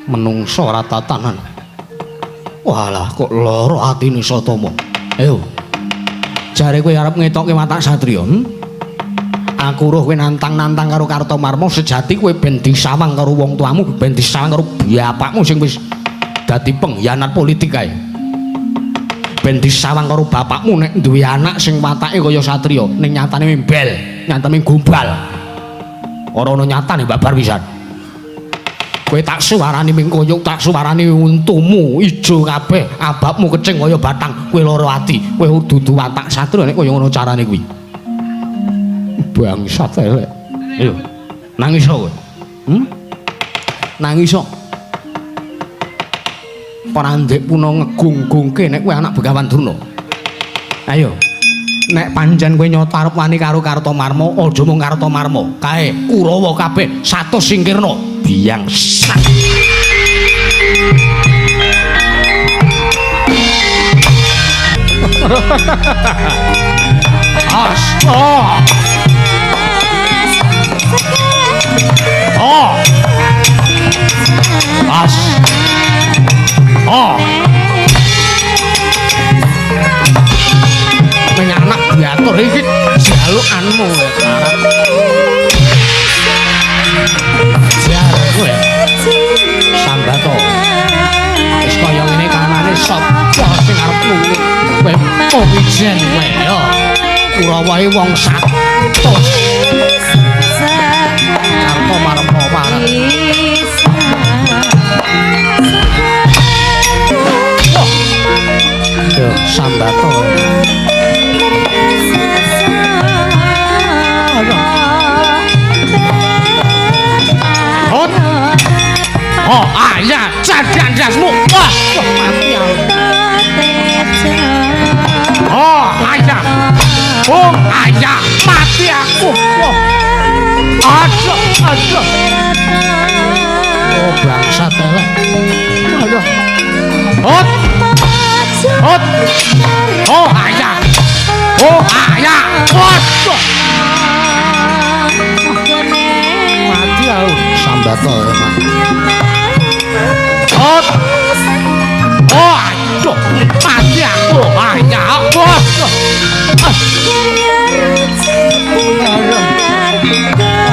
menungso ora tatanan. Walah kok lara atine Satama. Ayo. Jare kowe arep ngetokke watak satriya. Aku roh kowe nantang-nantang karo Kartomarma, sejati kowe ben disawang karo wong tuamu, ben disawang karo bapakmu sing wis dadi pengkhianat politik kae. Ben disawang karo bapakmu nek duwe anak sing watake kaya satriya, ning nyatane mbel, nyatane gombal. Ora ana nyatane babar pisan. Kowe tak suwarani mingkoyok, tak suwarani untumu ijo kabeh, ababmu kecing kaya batang, kowe lara ati, kowe dudu watak satriya nek kaya ngono carane kuwi. Bangsat elek. Ayo. Nangis kowe. Nangis kok. Ora ndek puna ngegung-gungke nek kowe anak Begawan Durna. Ayo. Nek pancen kowe nyota arep wani karo Kartomarma, aja mung Kartomarma, kae Kurawa kabeh satus singkirna biang sak. Astaga. Oh. As. Oh. Menyanak diatur iki jalukanmu sekarang. Jar kowe. Sambato. Wis kaya ngene kanane sapa sing arep nuli. Kowe wijen kowe yo. Kurawa iki wong satus. Kartomarma pareng. Yo Sambato. Oh, ayah, jadian jasmu. Wah, mati ya. Oh, ayah. Oh, ayah, mati aku. Wah. Aduh. Oh, bangsat elek. Aduh. Hot. Oh, ayah. Oh, ayah. Waduh. Mati aku. Sambato emang. Oh, aduh, mati aku, ayah, waduh.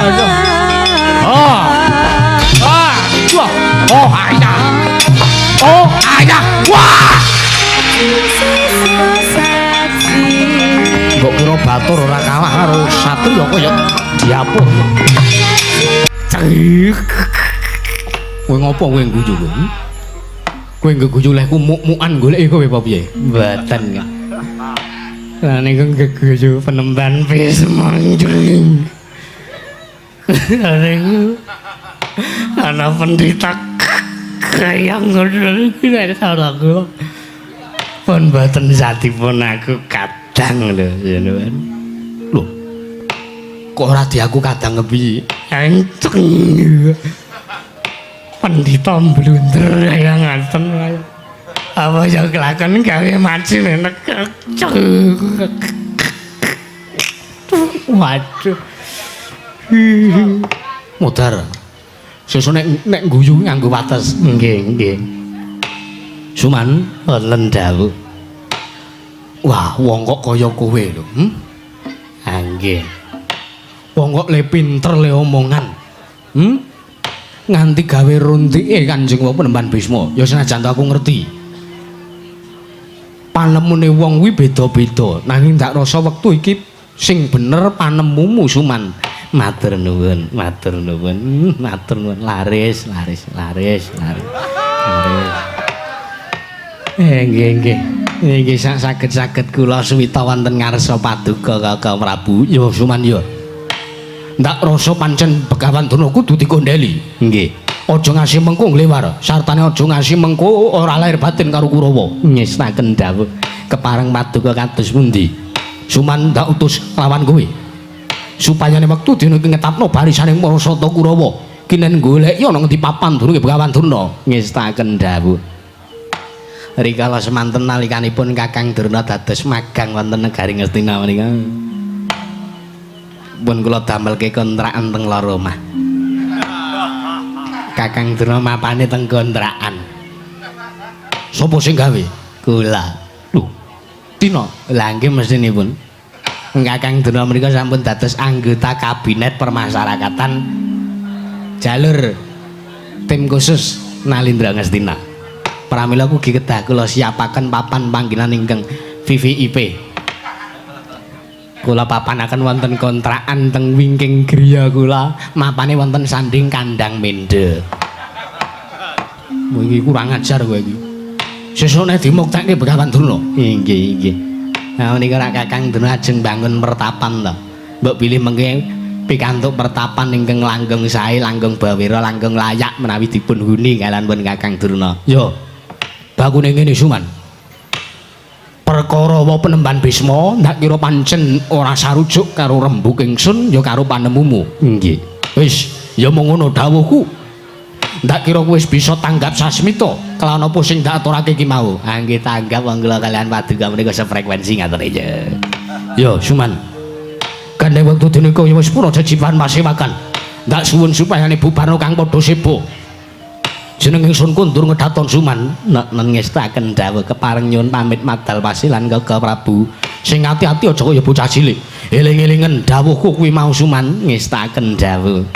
Aduh. Oh, ayah. Oh, ayah, wah. Mbok kira batur ora kalah karo satriya kaya diapur. Kowe ngopo kowe ngguyu kowe? Kowe ngguyu lehku muk-mukan goleki kowe apa piye? Mboten kok. Lah niku ngguyu penemban wis manjring. Niku ana pendeta kayang ngono iki nek salah kula. Pun mboten satipun aku kadang lho jenengan. Lho. Kok ora di aku kadang ngepiye? Enceng. Pendita blunder kaya ngaten wae. Apa ya kelakon gawe maci nek. Waduh. Mudar. Sesuk nek guyu nganggo wates. Nggih. Suman lendhawu. Wah, wong kok kaya kowe lho. Nggih. Wong kok le pinter le omongan. Nganti gawe runtike Kanjeng Penemban Bisma. Ya senajan aku ngerti. Panemune wong kuwi beda-beda, nanging ndak rasa wektu iki sing bener panemumu Suman. Matur nuwun. Laris. Nggih. Niki saged kula suwita wonten ngarsa paduka Kakang Prabu. Ya Suman ya. Ndak rasa pancen Begawan Durna kudu dikondheli. Nggih. Aja ngasih mengko nglewar. Sartane aja ngasih mengko ora lahir batin karo Kurawa. Ngestaken dawuh. Kepareng paduka kados pundi? Suman ndak utus lawan kowe. Supaya nek wektu dina iki ngetapno barisaning para sata Kurawa, kinen goleki ana ngendi papan durunge Begawan Durna. Ngestaken dawuh. Rikala semanten nalikanipun Kakang Durna dados magang wonten negari Ngastina menika. Pun kula damelke kontrakan teng lara omah. Kakang Durna mapane teng kontrakan. Sopo sing gawe? Kula. Lho. Dina, lha nggih mesinipun. Kakang Durna menika sampun dados anggota kabinet permasyarakatan jalur tim khusus Nalindra Ngastina. Pramila ugi kedah kula siapaken papan panggenan ingkang VVIP. Kula papanaken wonten kontrakan teng wingking griya kula, mapane wonten sanding kandang mende. Iki kurang ajar kowe iki. Sesuk nek dimuktekke Begawan Durna. Inggih, inggih. Nah menika rak Kakang Durna ajeng bangun pertapan to. Mbok pilih mengke pikantuk pertapan ingkang langgeng sae, langgeng bawira, langgeng layak menawi dipun huni kalian pun Kakang Durna. Yo. Bakune ngene Suman. Perkara wa penemban Bisma ndak kira pancen ora sarujuk karo rembug ingsun ya karo panemumu. Nggih. Wis, ya mung ngono dawuhku. Ndak kira wis bisa tanggap sasmita kelawan apa sing ndak aturake iki mau. Ah nggih tanggap wong kula kalian paduka menika sefrekuensi ngaten ya. Yo Suman. Gandeng wektu denika ya wis pura jejiban pasewakan. Ndak suwun supayane bubarno kang padha sebo. Jeneng ingsun kundur ngedaton Suman nek ngestaken dawuh kepareng nyuwun pamit madal pasilan Kakang Prabu. Sing ati-ati aja kaya bocah cilik. Eling-elingen dawuhku kuwi mau Suman ngestaken dawuh.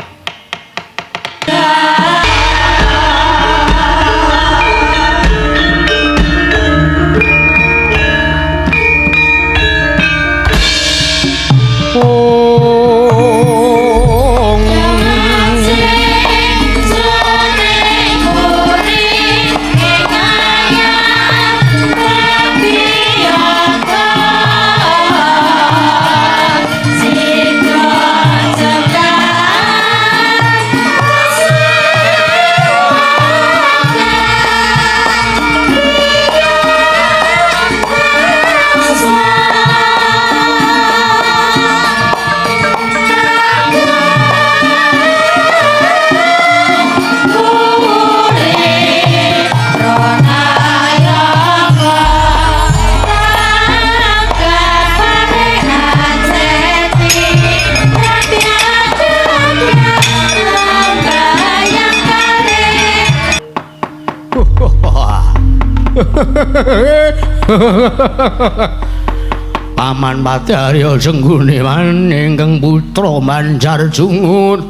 Paman Pati Arya Sengguni man ingkang putra manjar jungut.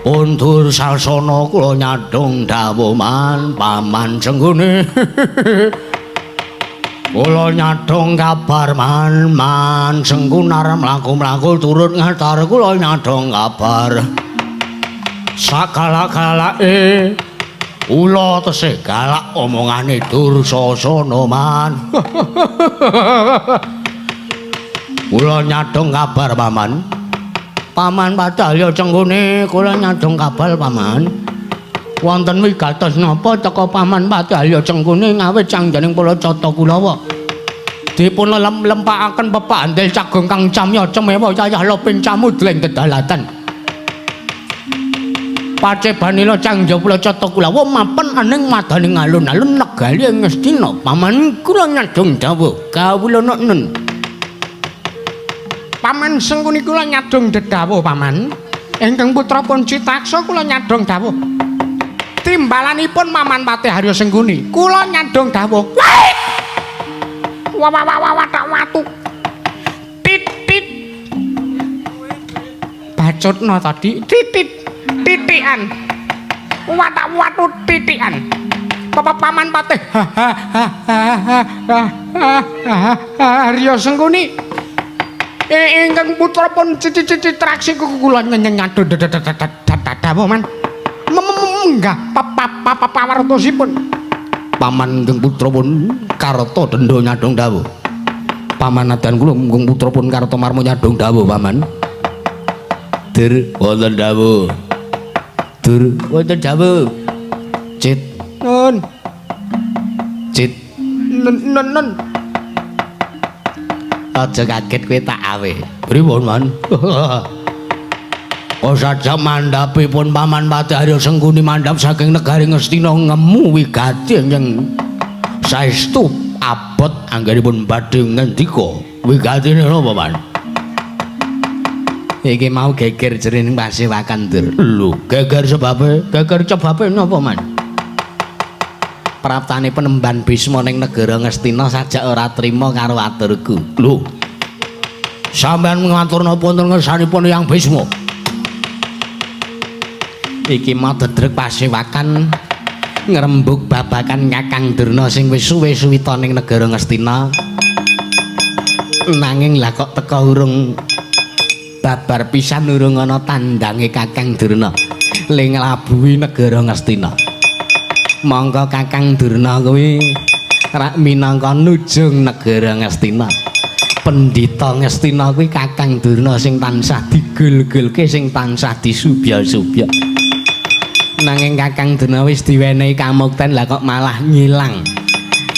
Puntur sasana kula nyadong dawuh man Paman Sengguni. Kula nyadong kabar man Senggunar mlaku-mlaku turut ngatar kula nyadong kabar. Sakala-kalake ula tesih galak omongane Dursasana man. Kula nyadong kabar Paman. Paman Padalya Cengguni kula nyadong kabar Paman. Wonten wigatos napa teka Paman Padalya Cengguni ngawit sangjaning Palacata Kulawa. Dipun lempakaken pepandhel Cagong Kang Camya Cemewa Yayah Lopin Camudling kedalatan. Pacebanila Cangja Palacata Kulawa mapan aning madaning alun-alun negari Ngastina. Paman kula nyadong dawuh kawula nun. Paman Sengguni kula nyadong dedawuh Paman. Ingkang putrapun Citaksa kula nyadong dawuh. Timbalanipun Paman Pati Arya Sengguni kula nyadong dawuh. Tak watu. Titit. Bacotno tadi titit. Titian watu titian Paman Patih Arya Sengguni ingkang putrapun cici traksi kula nyadong dawuh man enggak pawartosipun Paman ingkang putrapun Karta Dendha nyadong dawuh Paman adan kula ingkang putrapun Karta Marma nyadong dawuh Paman. Dur wonten dawuh. Dur wonten dawuh. Cit nun. Cit nun. Aja kaget kowe tak awe. Pripun, Man? Saja mandhapipun Paman Pati Arya Sengguni mandhap saking negari Ngastina ngemu wigati ingkang saestu abot anggenipun badhe ngendika. Wigatine napa, Man? Iki mau geger jerining Pasewakan, Dur. Lho, geger sebabe? Geger cebabe napa, Man? Praptane Penemban Bisma ning negara Ngastina sajak ora trima karo aturku. Lho. Sampeyan ngaturna punten ngersanipun Hyang Bisma. Iki mau dedreg Pasewakan ngrembug babakan Kakang Durna sing wis suwe-suwi ta ning negara Ngastina. Nanging lah kok teka urung babar pisan urung ana tandange Kakang Durna ling nglabuhi negara Ngastina. Monggo Kakang Durna kuwi rak minangka nujung negara Ngastina. Pendhita Ngastina kuwi Kakang Durna sing tansah digul-gulke, sing tansah disubya-subya. Nanging Kakang Durna wis diwenehi kamukten lah kok malah ngilang.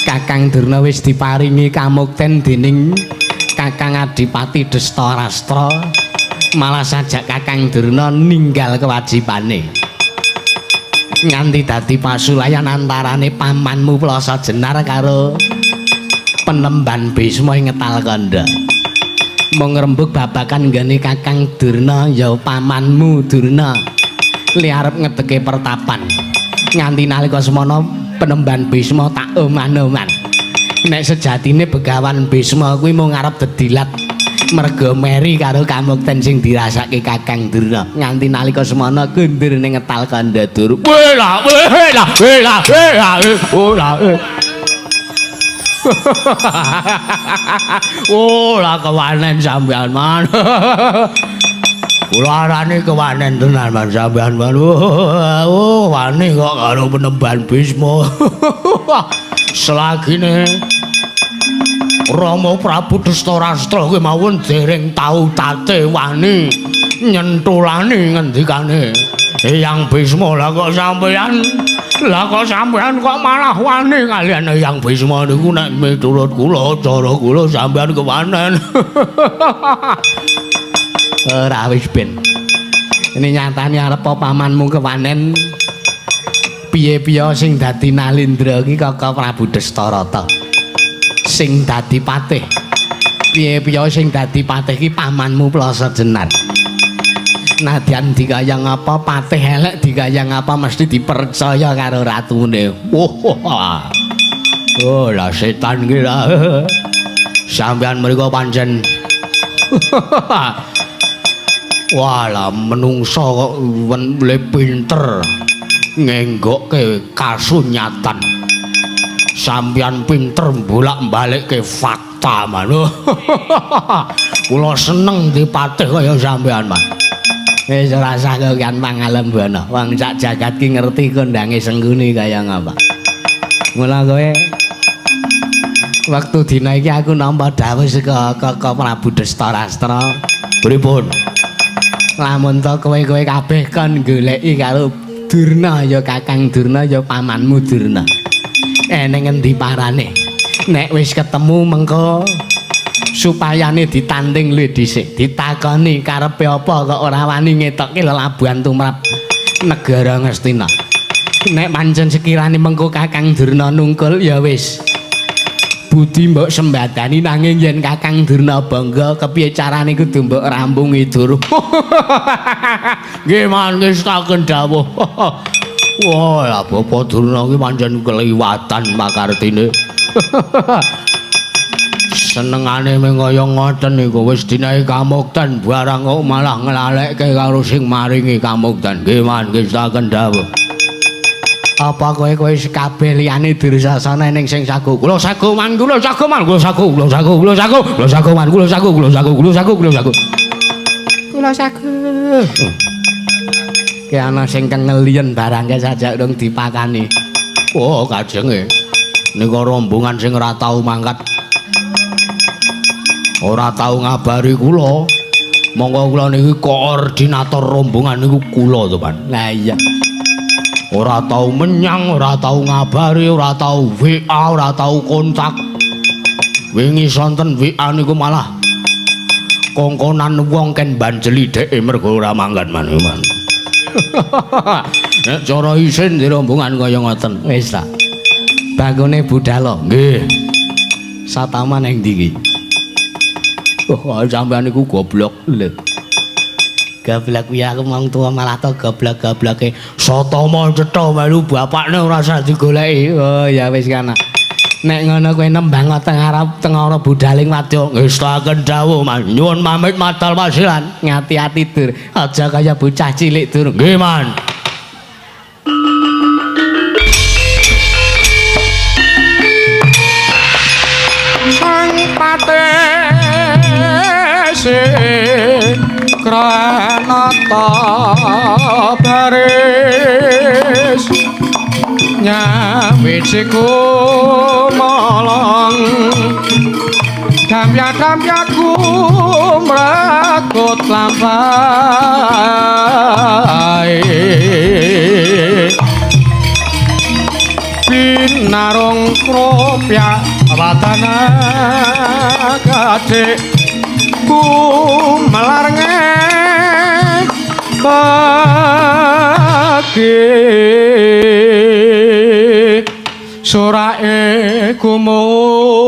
Kakang Durna wis diparingi kamukten dening Kakang Adipati Destarastra, malah sajak Kakang Durna ninggal kewajibane nganti dadi pasulayan antarane pamanmu Plasa Jenar karo Penemban Bisma ing Ngetalkanda. Mung ngrembug babakan nggone Kakang Durna ya pamanmu Durna li arep ngedeke pertapan nganti nalika semana Penemban Bisma tak oman-oman. Nek sejatine Begawan Bisma kuwi mung arep dedilat merga meri karo kamukten sing dirasake Kakang Durna nganti nalika semana kundur ning Ngetalkanda, Dur. Wela Ora kewanen sampean, Man. Kula arane kewanen tenan, Man, sampean, Man. Oh, wani kok karo Penemban Bisma. Selagine Rama Prabu Destarastra kuwi mawon dereng tau tate wani nyentulani ngendikane Hyang Bisma. Lah kok sampean kok malah wani kalian Hyang Bisma niku nek miturut kula cara kula sampean kewanen. Ora wis ben. Ini nyatane arep pamanmu kewanen. Piye-piye sing dadi Nalindra iki Kakang Prabu Destarata. Sing dadi patih. Piye-piye sing dadi patih iki pamanmu Plasa Jenar. Nadyan digayang apa patih elek digayang apa mesti dipercaya karo ratune. Oh lah setan iki lah. Sampeyan mriku pancen walah menungsa kok le pinter ngenggokke kasunyatan. Sampeyan pinter bolak-balikke fakta, Man. Kula seneng dipatih kaya sampeyan, Man. Wis ora usah kan pangalembana. Wong sak jagat ki ngerti kondange Sengguni kaya ngapa. Mula kowe waktu dina iki aku nampa dawuh saka Prabu Destarastra. Pripun? Lamun to kowe kabeh kon goleki karo Durna ya Kakang Durna ya pamanmu Durna. Ning endi parane? Nek wis ketemu mengko supayane ditanding luwih dhisik, ditakoni karepe apa kok ora wani ngetokke lelabuhan tumrap negara Ngastina. Nek pancen sekirane mengko Kakang Durna nungkul ya wis. Budi mbok sembadani nanging yen Kakang Durna bangga kepiye carane kudu mbok rampungi, Dur. Nggih man wis tak dawuh. Wah, Bapak Durna kuwi pancen keliwatan makartine. Senengane mung kaya ngoten niku wis dinae kamukten barang kok malah nglalekke karo sing maringi kamukten. Nggih man wis tak dawuh. Apa kowe wis kabeh liyane Dursasana ning sing sagu. Kula sagu man, kula sagu man, kula sagu, kula sagu, kula sagu, kula sagu man, kula sagu, kula sagu, kula sagu, kula sagu. Kula sagu. Ki ana sing kengelian barangke sajak dong dipakani. Oh, kajenge. Nika rombongan sing ora tau mangkat. Ora tau ngabari kula. Monggo kula niki koordinator rombongan niku kula to, Pan. Lah iya. Ora tau menyang, ora tau ngabari, ora tau WA, ora tau kontak. Wingi sonten WA niku malah kongkonan wong ken banjeli dheke mergo ora mangkat maneh. Nek cara isin di rombongan kaya ngoten. Wis ta. Bangune budhal. Nggih. Satama ning ndi iki? Oh, sampeyan niku goblok lho. Goblok piye aku wong tua malah to goblok-gobloke. Satama cetha melu bapakne ora usah digoleki. Oh ya wis kana. Nek ngono kowe nembang teng arep teng ana budaling wadya ngestaken dawuh nyuwun pamit matal pasilan ngati-ati dur aja kaya bocah cilik dur nggih man. Sang patese kranata baris nyawiciku molong damya-damyaku mrakut lampahe binarung kropyak watana kadhe ku melarnge bagi surake kumuro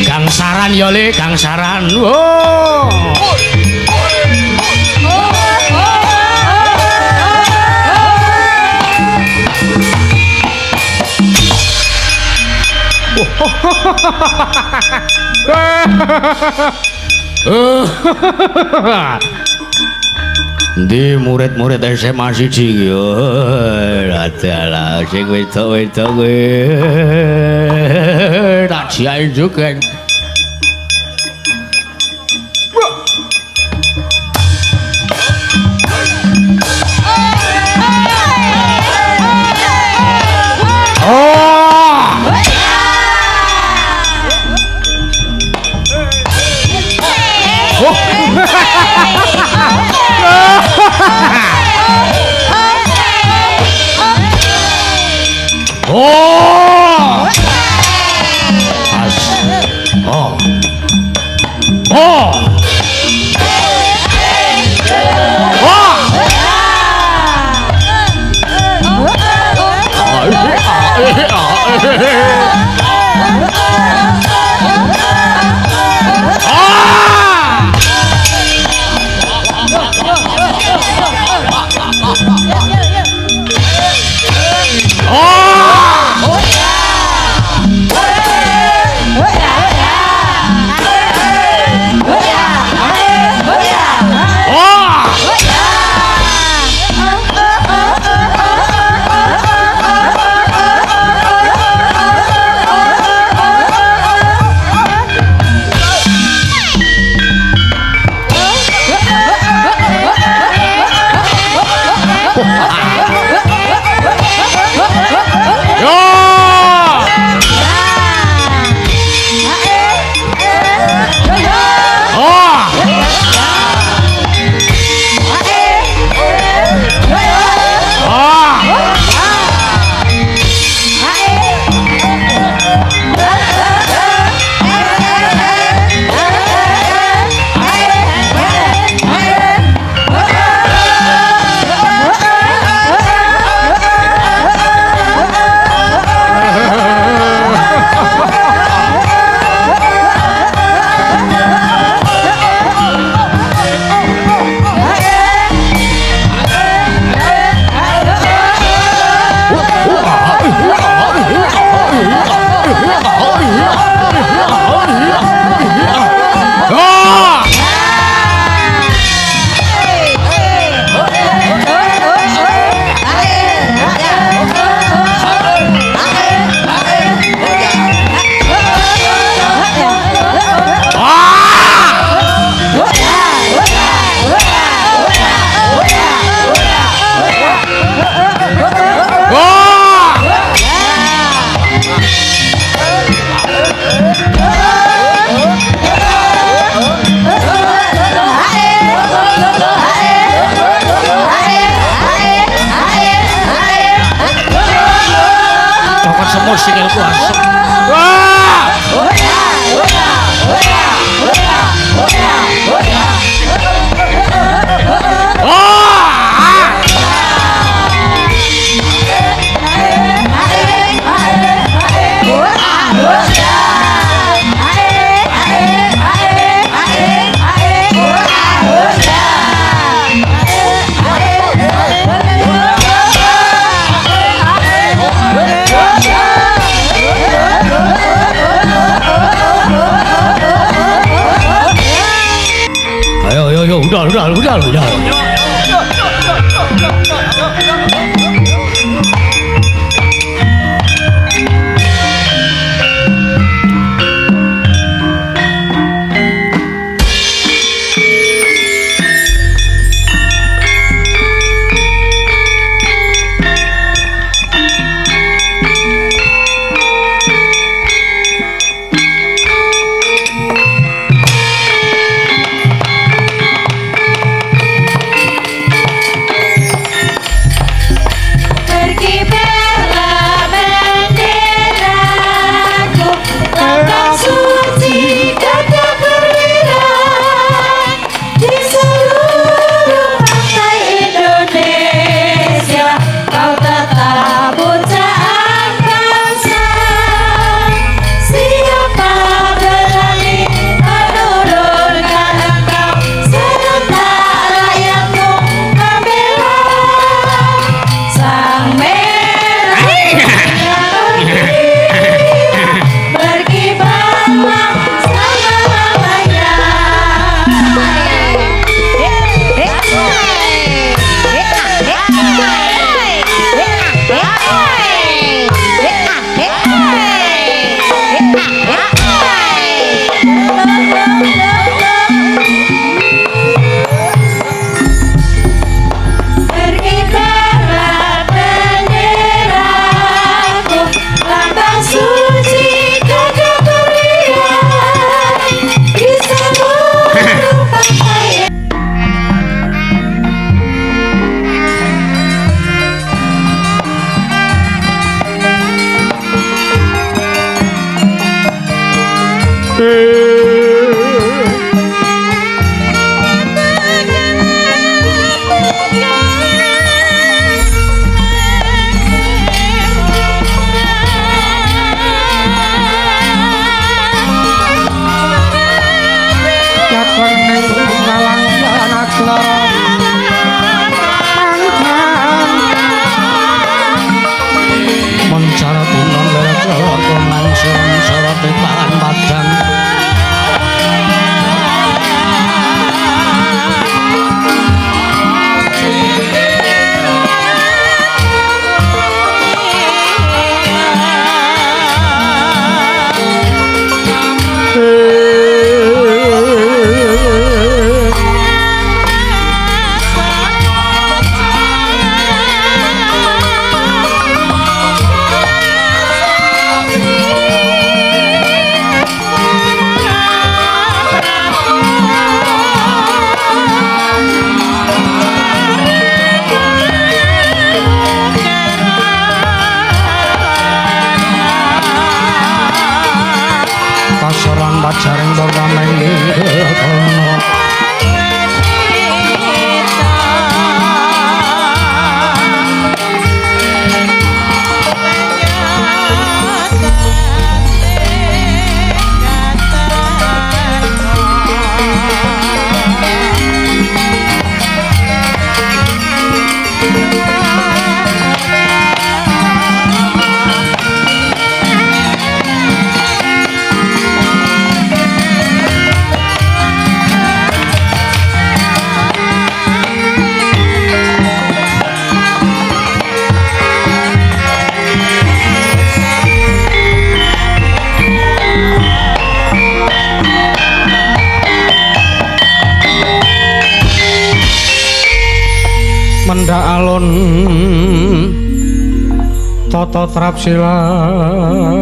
Gangsaran ya le, gangsaran. Wow. Di murid-murid SMA siji yo adalah sing wedok-wedok kuwi tak jiain juga. Oh! As. Oh. Oh! Sikilku asem. Wah! budal. Jaring purnaming kono mendak alun tata trap silandira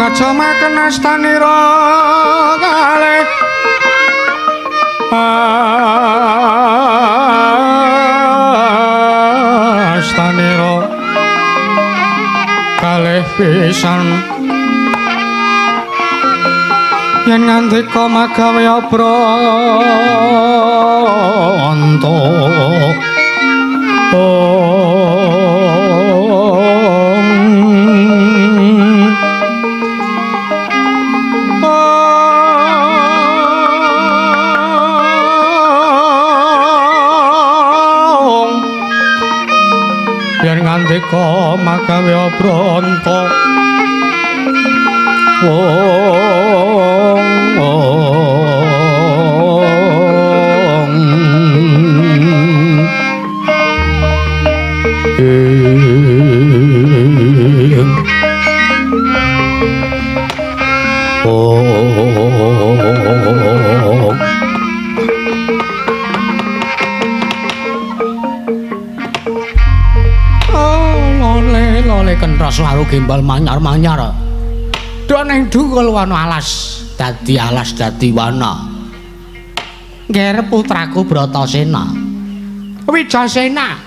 ngajamaken astanira kalih astanira kalih pisan yen ngandika magawe abranta meka magawe pranta lole kenthos waru gimbal manyar-manyar dok ning dukul wana alas dadi wana ngger putraku Bratasena Wijasena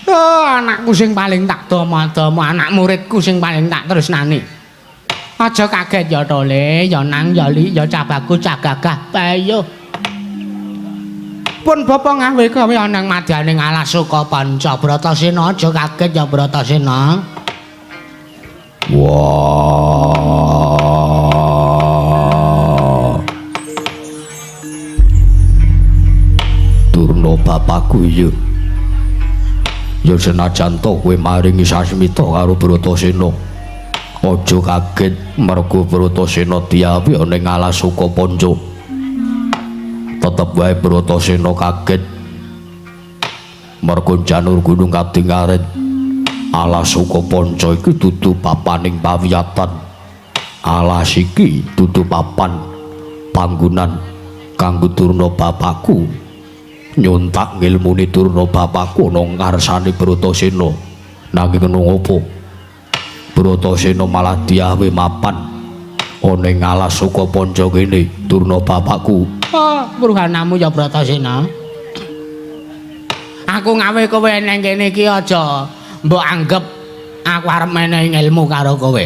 anakku sing paling tak dama-dama anak muridku sing paling tak tresnani aja kaget ya tole ya nang ya li ya cabaku cagagah payo pun bapa gawe ana ing madyaning alas suka panca Bratasena aja kaget ya Bratasena wah Durna bapakku ya senajan to kowe maringi sasmita karo Bratasena aja kaget mergo Bratasena diawi ana ing alas suka panca tetep wae Bratasena kaget mergo janur gunung Kadingaret alas suka panca iki dudu papaning pawiyatan alas iki dudu papan panggonan kanggo Durna bapakku nyuntak ngilmune Durna bapakku ana ngarsane Bratasena nanging ngopo Bratasena malah diawe mapan ana ing alas suka panca kene Durna bapakku purhanamu ya Bratasena aku ngawe kowe nang kene iki aja mbok anggap aku arep menehi ilmu karo kowe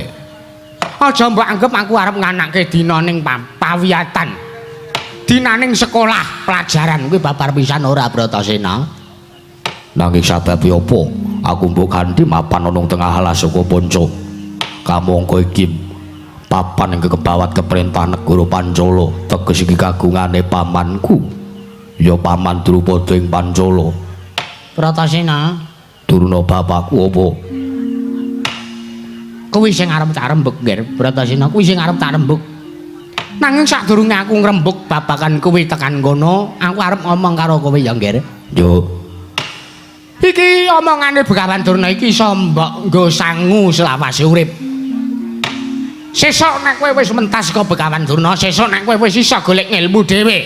aja mbok anggap aku arep nganake dina ning pawiyatan dinaning sekolah pelajaran kuwi babar pisan ora Bratasena nanging sababe apa aku mbok kanthi mapan ana tengah alas suka panca kamangka iki papan ing kebawat keperintah negara Pancala teges iki kagungane pamanku ya paman Drupada ing Pancala Bratasena Durna bapakku apa kuwi sing arep tak rembug nggih Bratasena kuwi sing arep tak rembug nanging sadurunge aku ngrembug babakan kuwi tekan kono aku arep ngomong karo kowe ya nggih yo iki omongane Begawan Durna iki iso mbok nggo sangu selawase urip sesuk nek kowe wis mentas ka Begawan Durna sesuk nek kowe wis iso golek ilmu dhewe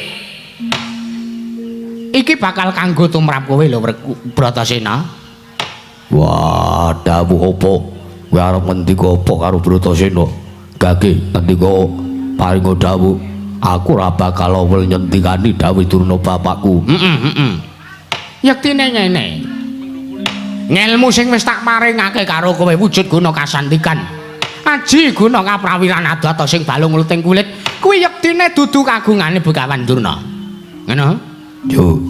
iki bakal kanggo tumrap kowe lho Bratasena wah dawuh apa kowe arep ngendika apa karo Bratasena gage ngendika paring dawuh aku ora bakal wel nyentikani dawuh Durna bapakku yektine ngene ngilmu sing wis tak maringake karo kowe wujud guna kasantikan aji guna kaprawiran adata sing balung luting kulit kuwi yektine dudu kagungane Begawan Durna ngono yo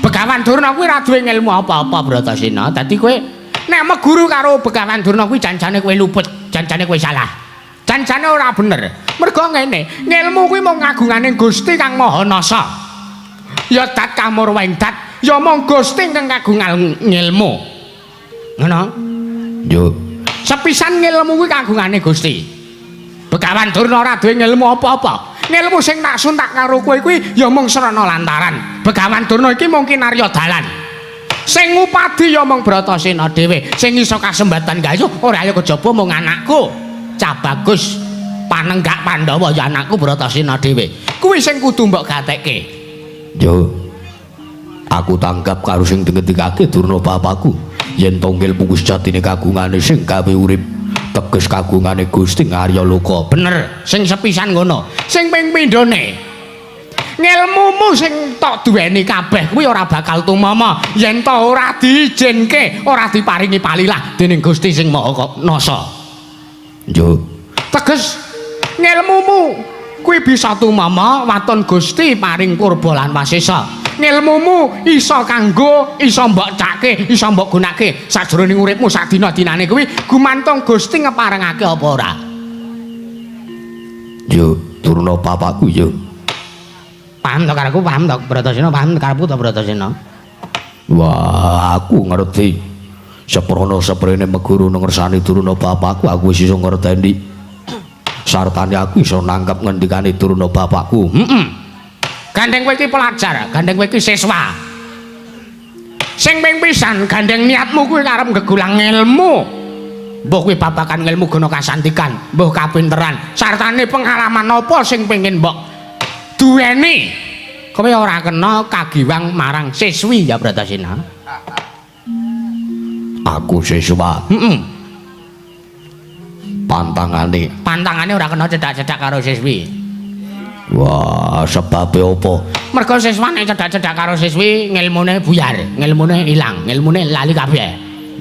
Begawan Durna kuwi ora duwe ilmu apa-apa Bratasena dadi kowe nek meguru karo Begawan Durna kuwi janjane kowe luput janjane kowe salah janjane ora bener mergo ngene ngilmu kuwi mung kagungane Gusti Kang Maha Nasa ya dat kamurwaing dat ya mung Gusti kang kagungan ngilmu ngono yo sepisan ngilmu kuwi kagungane Gusti Begawan Durna ora duwe ngilmu apa-apa ngilmu sing tak suntak karo kowe kuwi ya mung srana lantaran Begawan Durna iki mung kinarya dalan sing ngupadi ya mung Bratasena dhewe sing iso kasembatan gayuh ora ya kejaba mung anakku Cabagus Panenggak Pandhawa ya anakku Bratasena dhewe kuwi sing kudu mbok gatekke yo aku tanggap karo sing dingendikake Durna bapakku yen to ngilmu sejatine kagungane sing gawe urip teges kagungane Gusti Ngarya Loka bener sing sepisan ngono sing ping pindhone ngilmumu sing tok duweni kabeh kuwi ora bakal tumama yen to ora diizinke ora diparingi palilah dening Gusti sing Maha Nasa yo teges ngilmumu kuwi bisa tumama waton Gusti paring purba lan wasesa ngilmumu iso kanggo iso mbok cake iso mbok gunake sajroning uripmu sadina-dinane kuwi gumantung Gusti ngeparengake apa ora yo Durna bapakku yo paham to karo paham to Bratasena paham karepku to Bratasena wah aku ngerti seprono seprene meguru ngersani Durna bapakku aku wis iso ngerteni sartane aku iso nangkep ngendikane Durna bapakku. Gandeng kowe iki pelajar, gandeng kowe iki siswa. Sing ping pisan gandeng niatmu kuwi arep gegulang ilmu. Mbah kuwi babakan ilmu guna kasantikan, mbah kapinteran, sartane pengalaman apa sing pengin mbok duweni. Kowe ora kena kagiwang marang siswi ya Bratasena. Aku siswa. Pantangane ora kena cedak-cedak karo siswi. Wah, sebabe apa? Mergo siswa nek cedak-cedak karo siswi ngilmune buyar, ngilmune ilang, ngilmune lali kabeh.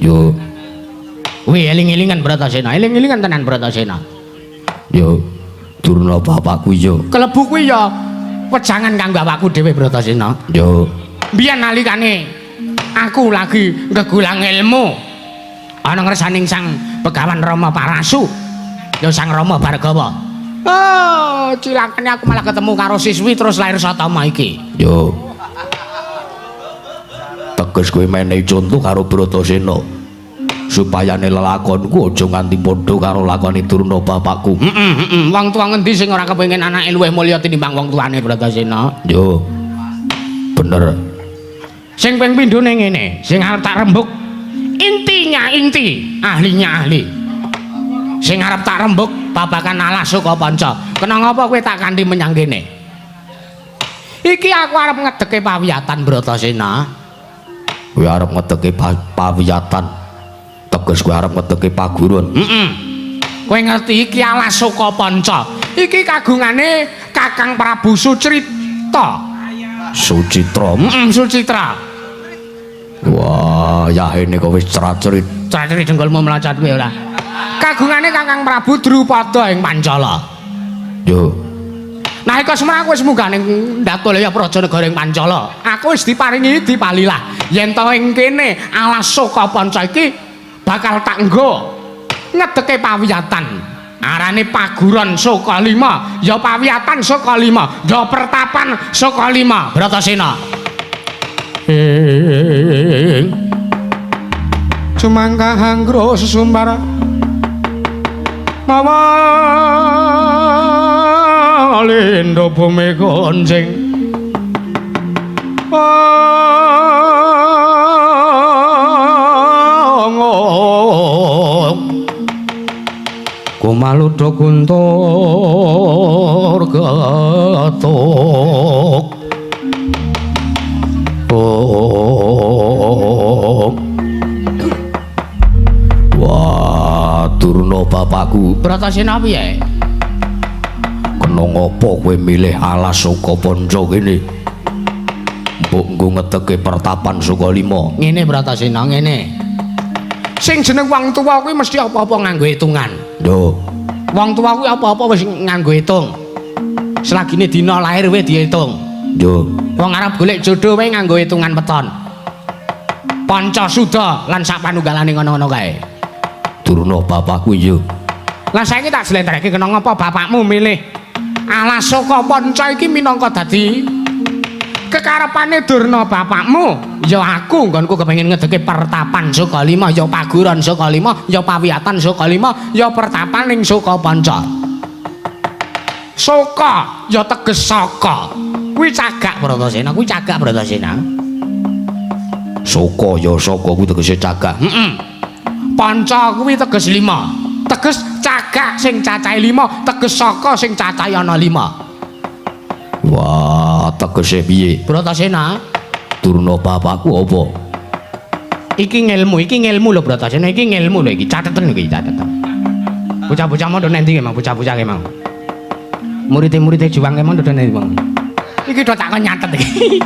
Yo. Wih, eling-elingan Bratasena, eling-elingan tenan Bratasena. Yo, Durna bapakku yo. Kelebu kuwi ya wejangan kanggo awakku dhewe Bratasena. Yo. Biyen nalikane aku lagi gegulang ilmu ana ngersaning Sang Begawan Rama Parasu, ya Sang Rama Bhargawa. Oh, cilakane aku malah ketemu karo siswi terus lahir Satama iki. Yo. Teges kowe menehi conto karo Bratasena. Supayane lelakonku aja nganti padha karo lakone Durna bapakku. Wong tuwa ngendi sing ora kepengin anake luwih mulya tinimbang wong tuane Bratasena? Yo. Bener. Sing ping pindhone ngene, sing arep tak rembug intinya inti, ahlinya ahli. Sing arep tak rembug babakan alas suka panca. Kena ngapa kowe tak kanthi menyang kene? Iki aku arep ngedeke pawiyatan Bratasena. Kowe arep ngedeke pawiyatan. Teges kowe arep ngedeke paguron. Kowe ngerti iki alas suka panca. Iki kagungane Kakang Prabu Sucitra. Sucitra. Sucitra. Wah, yahene kowe wis cerat-cerit. Cerat-cerit jenggolmu melacat kowe ora. Kagungane Kakang Prabu Drupada ing Pancala. Yo. Nah iku semana aku wis munggah ning Ndakulaya Prajanegara ing Pancala. Aku wis diparingi dipalilah yen to ing kene alas Soka Panca iki bakal tak nggo ngedeke pawiyatan. Arane paguron Soka 5, ya pawiyatan Soka 5, ya pertapan Soka 5, Bratasena. Cumangka hanggro sesumbar mawa lendo bumi gonceng kumaludo guntur gatok Wah, Durna bapakku. Bratasena piye? Kena ngopo kowe milih alas Soka Panca kene? Mbok nggo ngedeke pertapan Soka 5. Ngene Bratasena, ngene. Sing jeneng wong tuwa kuwi mesti apa-apa nganggo hitungan. Yo. Wong tuwa kuwi apa-apa wis nganggo hitung. Selagine dina lahir wis diitung. Yo. Wong arep golek jodoh wae nganggo hitungan weton. Panca Suda lan sak panunggalane ngono-ngono kae. Durna bapakku yo. Lah saiki tak jlentrehke kena ngapa bapakmu milih alas Soka Panca iki minangka dadi kekarepane Durna bapakmu. Ya aku nggonku kepengin ngedeke pertapan Soka 5, ya paguron Soka 5, ya pawiyatan Soka 5, ya pertapan ning Soka Panca. Soka ya teges saka. Kuwi cagak Bratasena, kuwi cagak Bratasena. Soka ya saka kuwi tegese cagak. Panca kuwi teges 5. Teges cagak sing cacahe 5, teges saka sing cacahe ana 5. Wah, tegese piye? Bratasena, Durna bapakku apa? iki ngilmu lho Bratasena, iki ngilmu lho iki, cateten iki, cateten. Bocah-bocah mau ndone ndi Mang, bocah-bocah ke Mang. Murid-murid juang ke Mang ndone ndi Mang. Iki do tak kon nyatet iki.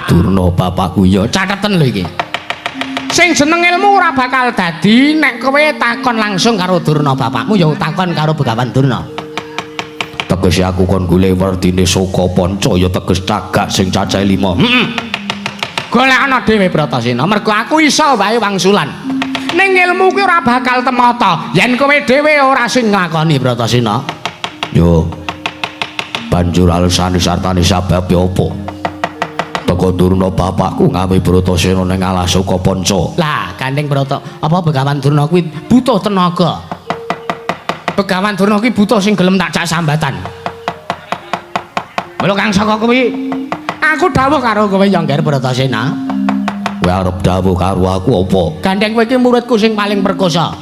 Durna bapakku ya Cateten lho iki. Sing jeneng ilmu ora bakal dadi nek kowe takon langsung karo Durna bapakmu ya takon karo Begawan Durna. Tegese aku kon golek werdine Soka Panca ya teges cagak sing cacahe 5. Golekana dhewe Bratasena, mergo aku iso wae wangsulan. Ning ilmu kuwi ora bakal temata yen kowe dhewe ora sing nglakoni Bratasena. Yo. Banjur alasane sartane sababe apa? Saka Durna bapakku ngawi Bratasena ning Alasaka Panca. Lah, Kantheng Brata, apa Begawan Durna kuwi butuh tenaga? Begawan Durna kuwi butuh sing gelem tak jak sambatan. Mula kang saka kuwi aku dawuh karo kowe ya Ngger Bratasena. Kowe arep dawuh karo aku apa? Gandeng kowe iki muridku sing paling perkosa.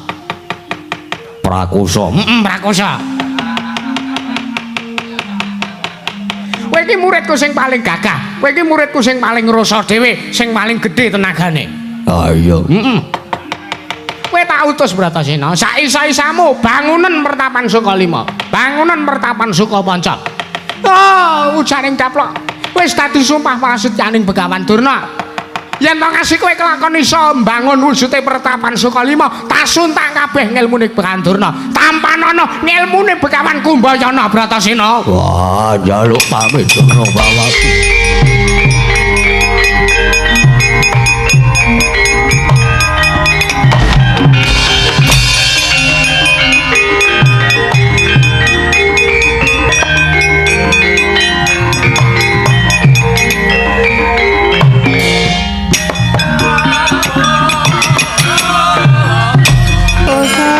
Prakosa. Prakosa. Kowe iki muridku sing paling gagah. Kowe iki muridku sing paling ngrasa dhewe, sing paling gedhe tenagane. Ah iya. Kowe tak utus Bratasena, saisa-isamu bangunan Pertapan Sukalima, bangunan Pertapan Sukapanca. Oh, ujaring Daplok. Wis dadi sumpah prasetyaning Begawan Durna. Yen to kasih kowe kelakon iso mbangun wujude Pertapan Sukalima, tak suntak kabeh ngilmune Begawan Durna. Tampan ana ngilmune Begawan Kumbayana Bratasena. Wah, njaluk pamit Durna bapakku.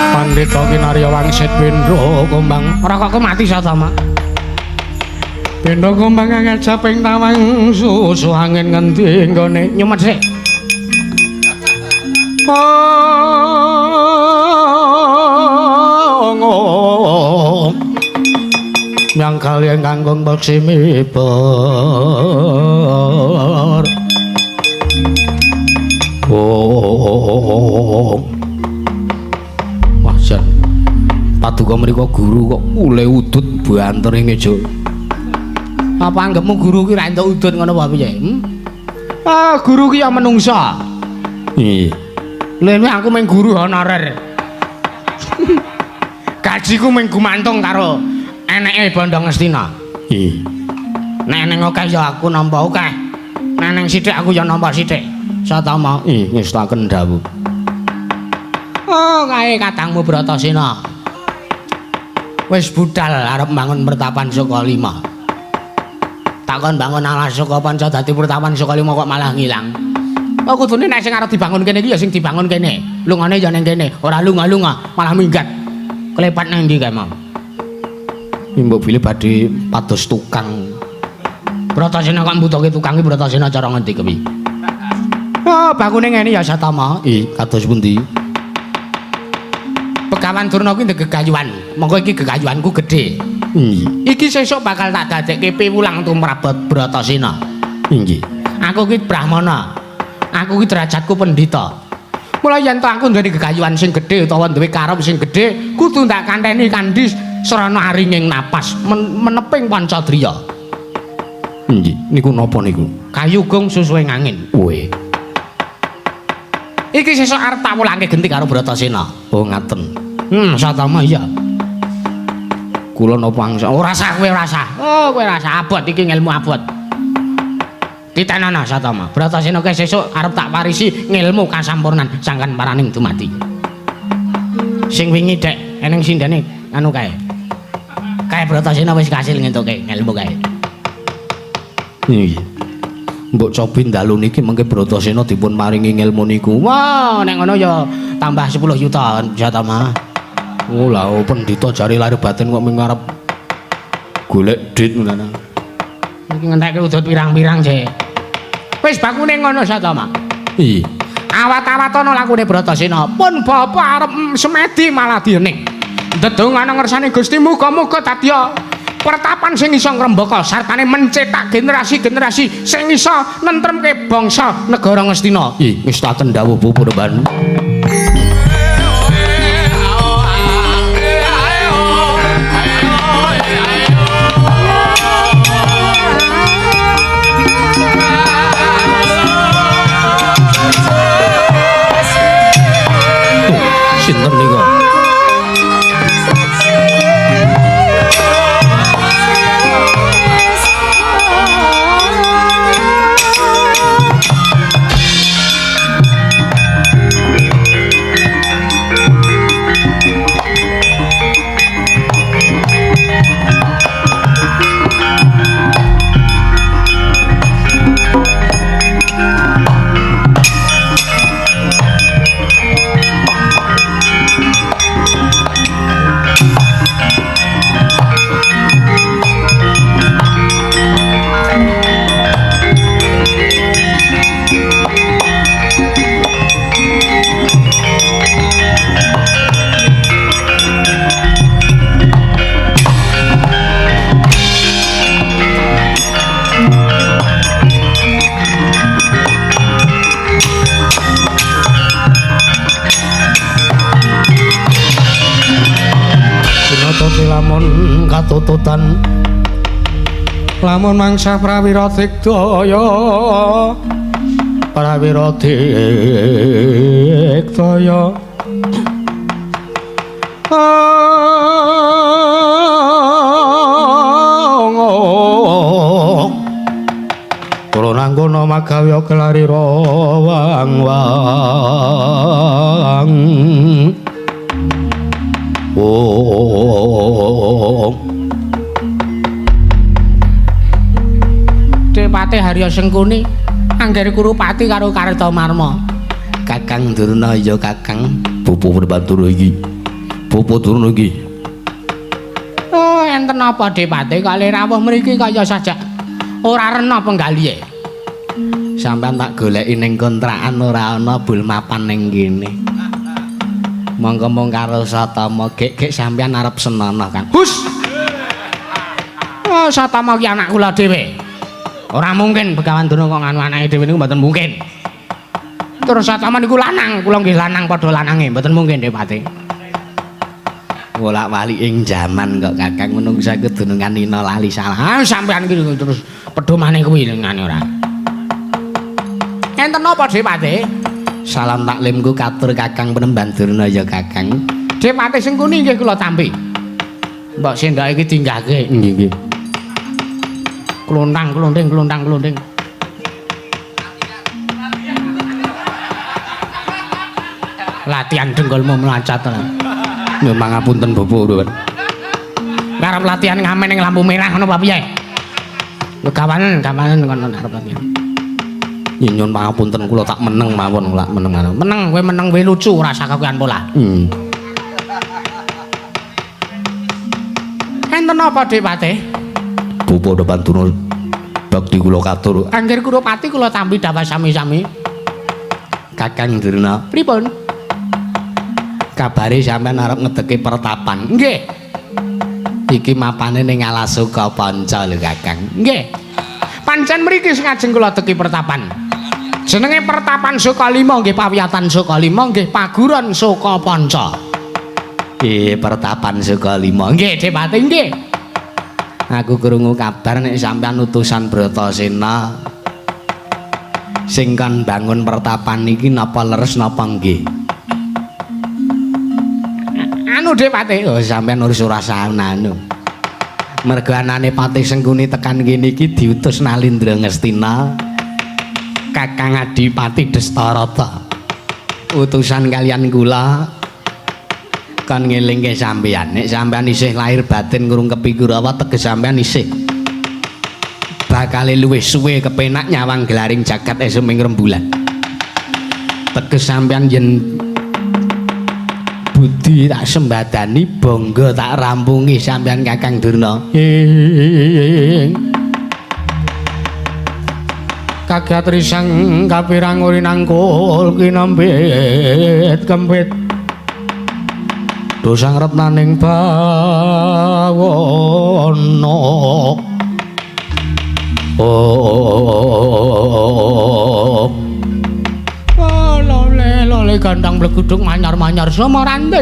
Pandhita Kinarya Wangsit Bendra Kumbang. Ora kok mati Satama. Bendra Kumbang ngajap ing tawang susu angin ngendi nggone nyumet sik. Yang kalian kangkung beksimi ber. Wajan paduka mriko guru kok mulai udut banter ing meja. Apa anggapmu guru ki ra entuk udut ngono apa piye? Ah, guru ki ya menungsa. Iya. Lene aku mung guru honorer. Gajiku mung gumantung karo eneke Bondo Ngastina. Iya. Nek ning akeh ya aku nampa akeh. Nek ning sithik aku ya nampa sithik. Satama, Ngestaken dawuh. oh kae katangmu Bratasena. Wis budal arep mbangun Pertapan Sukalima. Takon bangun Alas Sukapanca dadi Pertapan Sukalima kok malah ngilang. Oh kudune nek sing arep dibangun kene iki ya sing dibangun kene. Lungane ya ning kene, ora lunga-lunga, malah minggat. Klepat nang ndi kae mau? Mbok bilih badhe pados tukang. Bratasena kok mbutuhke tukang iki Bratasena cara ngendi kuwi? Oh, bangune ngene ya Satama. Kados pundi? Begawan Durna kuwi ndek gegayuhan. Monggo iki gegayuhanku gedhe. Iki sesuk bakal tak dadekke piwulang tumrap Bratasena. Inggih. Aku ki brahmana. Aku ki derajatku pendhita. Mula yen to aku duwe gegayuhan sing gedhe utawa duwe karep sing gedhe, kudu tak kanteni kanthi srana aringing napas meneping Pancadriya. Inggih. Niku napa niku? Kayugung susuing angin. Weh. Iki sesuk arep tak wulangke genti karo Bratasena. Oh ngaten. Satama iya. Kula napa angsa? Ora sah kowe ora sah. Oh, kowe ora sah abot iki ngilmu abot. Ditanana Satama. Bratasena kae sesuk arep tak parisi ngilmu kasampurnan sangkan paraning dumati. Sing wingi dek eneng sindene anu kae. Kae Bratasena wis kasil ngentuke ngilmu kae. Iya. Mbok cobi dalu niki mengke Bratasena dipun maringi ngilmu niku. Wah, nek ngono ya tambah 10 juta Satama. Oh lah pendhita jare lahir batin kok mengarep golek dit ngono. Iki ngentekke udut pirang-pirang sih. Wis bakune ngono Satama. Iya. Awat-awatono lakune Bratasena. Pun bapak arep semedi malah diening. Ndedongan ngersane Gusti muga-muga dadya pertapan sing iso ngrembaka sartane mencetak generasi-generasi sing iso nentremke bangsa negara Ngastina. Ngestaken dawuh Bu Purban. Sinten niku? tututan lamun mangsa prawira digdaya prawira digdaya kula nanggono magawe kelarira wang-wang Depate Harya Sengkuni anggere Kurupati karo Kartamarma. Kakang Durna ya Kakang. Pupu Prabatara iki. Pupu Durna iki. Oh, enten apa Depate kali rawuh mriki kaya sajak ora rena penggalihe. Sampeyan tak goleki ning kontrakan ora ana bul mapan ning kene. Monggo mung karo Satama gek sampeyan arep senono kan. Hus. Oh, Satama ki anak kula dhewe. Ora mungkin Begawan Durna kok nganu anake dhewe niku mboten mungkin. Terus Satama niku lanang, kula nggih lanang padha lanange, mboten mungkin Depate. Wolak-walik ing jaman kok Kakang menungsa iku dunungan Nina lali salah. Sampeyan iki terus pedomane kuwi ngene ora. Enten apa Depate? Salam taklimku katur Kakang Penemban Durna ya Kakang. Depate Sengkuni nggih kula tampi. Mbok sendake iki dinggahke. Nggih nggih. Klontang klonting. Latihan dengkulmu melancat to. Memang ngapunten Bapak Durna. Arep latihan ngamen ning lampu merah ngono apa piye? Yo kawanen kono arep latihan. Nyun pangapunten kula tak meneng mawon lak meneng. Meneng kowe meneng kowe lucu rasa kakuan pola. Enten apa Depate? Pupu Prabatara bakti kula katur. Angger Kurupati kula tampi dawa sami-sami. Kakang Durna. Pripun? Kabare sampean arep ngedeke pertapan. Nggih. Iki mapane ning Alasuka Panca lho Kakang. Nggih. Pancen mriki sing ajeng kula teki pertapan. Jenenge Pertapan Sukalima nggih pawiyatan Sukalima nggih paguron Suka Panca. Pertapan Sukalima. Nggih Depate nggih. Aku krungu kabar nek sampean utusan Bratasena sing kan bangun pertapan iki napa leres napa nggih? Anu Depate, Oh, sampean ora anu. Mergo anane Patih Sengkuni tekan kene iki diutus Nalindra Ngastina. Kakang Adipati Destarata. Utusan kalian kula kan ngelingke sampeyan. Nek sampeyan isih lahir batin ngurung kepikurawa teges sampeyan isih bakal luwih suwe kepenak nyawang gelaring jagat esuk ing rembulan. Teges sampeyan yen budi tak sembadani bangga tak rampungi sampeyan Kakang Durna. Kagatri sang kapirang urinang kul kinambit kempit dosang retnaning bawana. Lole gandang blegudung manyar-manyar sumorante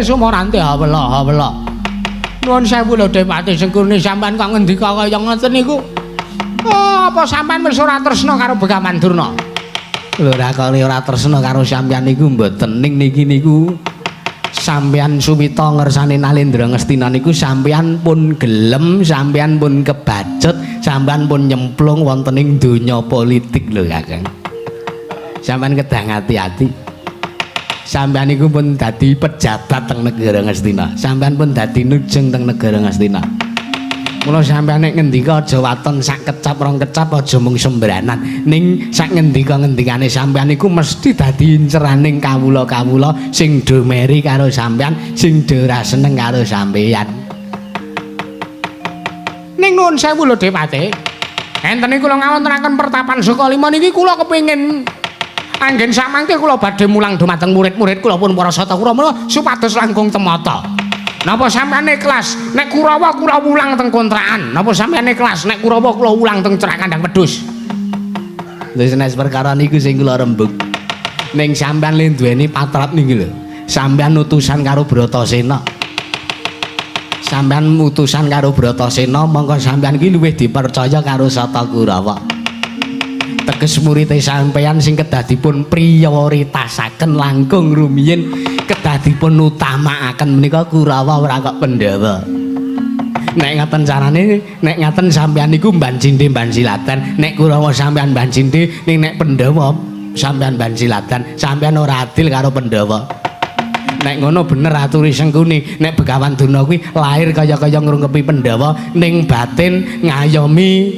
hawela. Nuwun sewu lho Depate Sengkuni sampean kok ngendika kaya ngoten niku. Oh, apa sampean wis ora tresna karo Begawan Durna? Lho ra kok ora tresna karo sampeyan niku mboten ning niki niku. Sampeyan suwita ngersane Nalindra Ngastina niku sampeyan pun gelem, sampeyan pun kebacut, sampeyan pun nyemplung wonten ing donya politik lho Kakang. Sampeyan kedang ati-ati. Sampeyan niku pun dadi pejabat teng negara Ngastina. Sampeyan pun dadi nujeng teng negara Ngastina. Mula sampeyan nek ngendika aja waton sak kecap rong kecap aja mung sembranan. Ning sak ngendika-ngendikane sampeyan iku mesti dadi inceraning kawula-kawula sing do meri karo sampeyan, sing do ora seneng karo sampeyan. Ning nuwun sewu lho Depate. Enten iki kula ngawontenaken Pertapan Sukalima niki kula kepengin anggen samangke kula badhe mulang dumateng murid-murid kula pun para Satakura menawa supados langkung temata. Napa sampeyan ikhlas nek Kurawa kula wulang teng kontrakan? Napa sampeyan ikhlas nek Kurawa kula wulang teng Cerak Kandang Wedhus? Wis nek perkara niku sing kula rembug. Ning sampeyan le duweni patrap niki lho. Sampeyan utusan karo Bratasena. sampean mutusan karo Bratasena mongko sampean iki luwih dipercaya karo Sata Kurawa. Teges murite sampean sing kedah dipun prioritasaken langkung rumiyin kedah dipun utamakaken menika Kurawa ora kok Pandhawa. Nek ngaten carane, nek ngaten sampean niku mban cindhe mban silatan, nek Kurawa sampean mban cindhe ning nek Pandhawa sampean mban silatan, sampean ora adil karo Pandhawa. Nek ngono bener aturi Sengkuni, nek Begawan Durna kuwi lahir kaya-kaya ngrungkepi Pandhawa ning batin ngayomi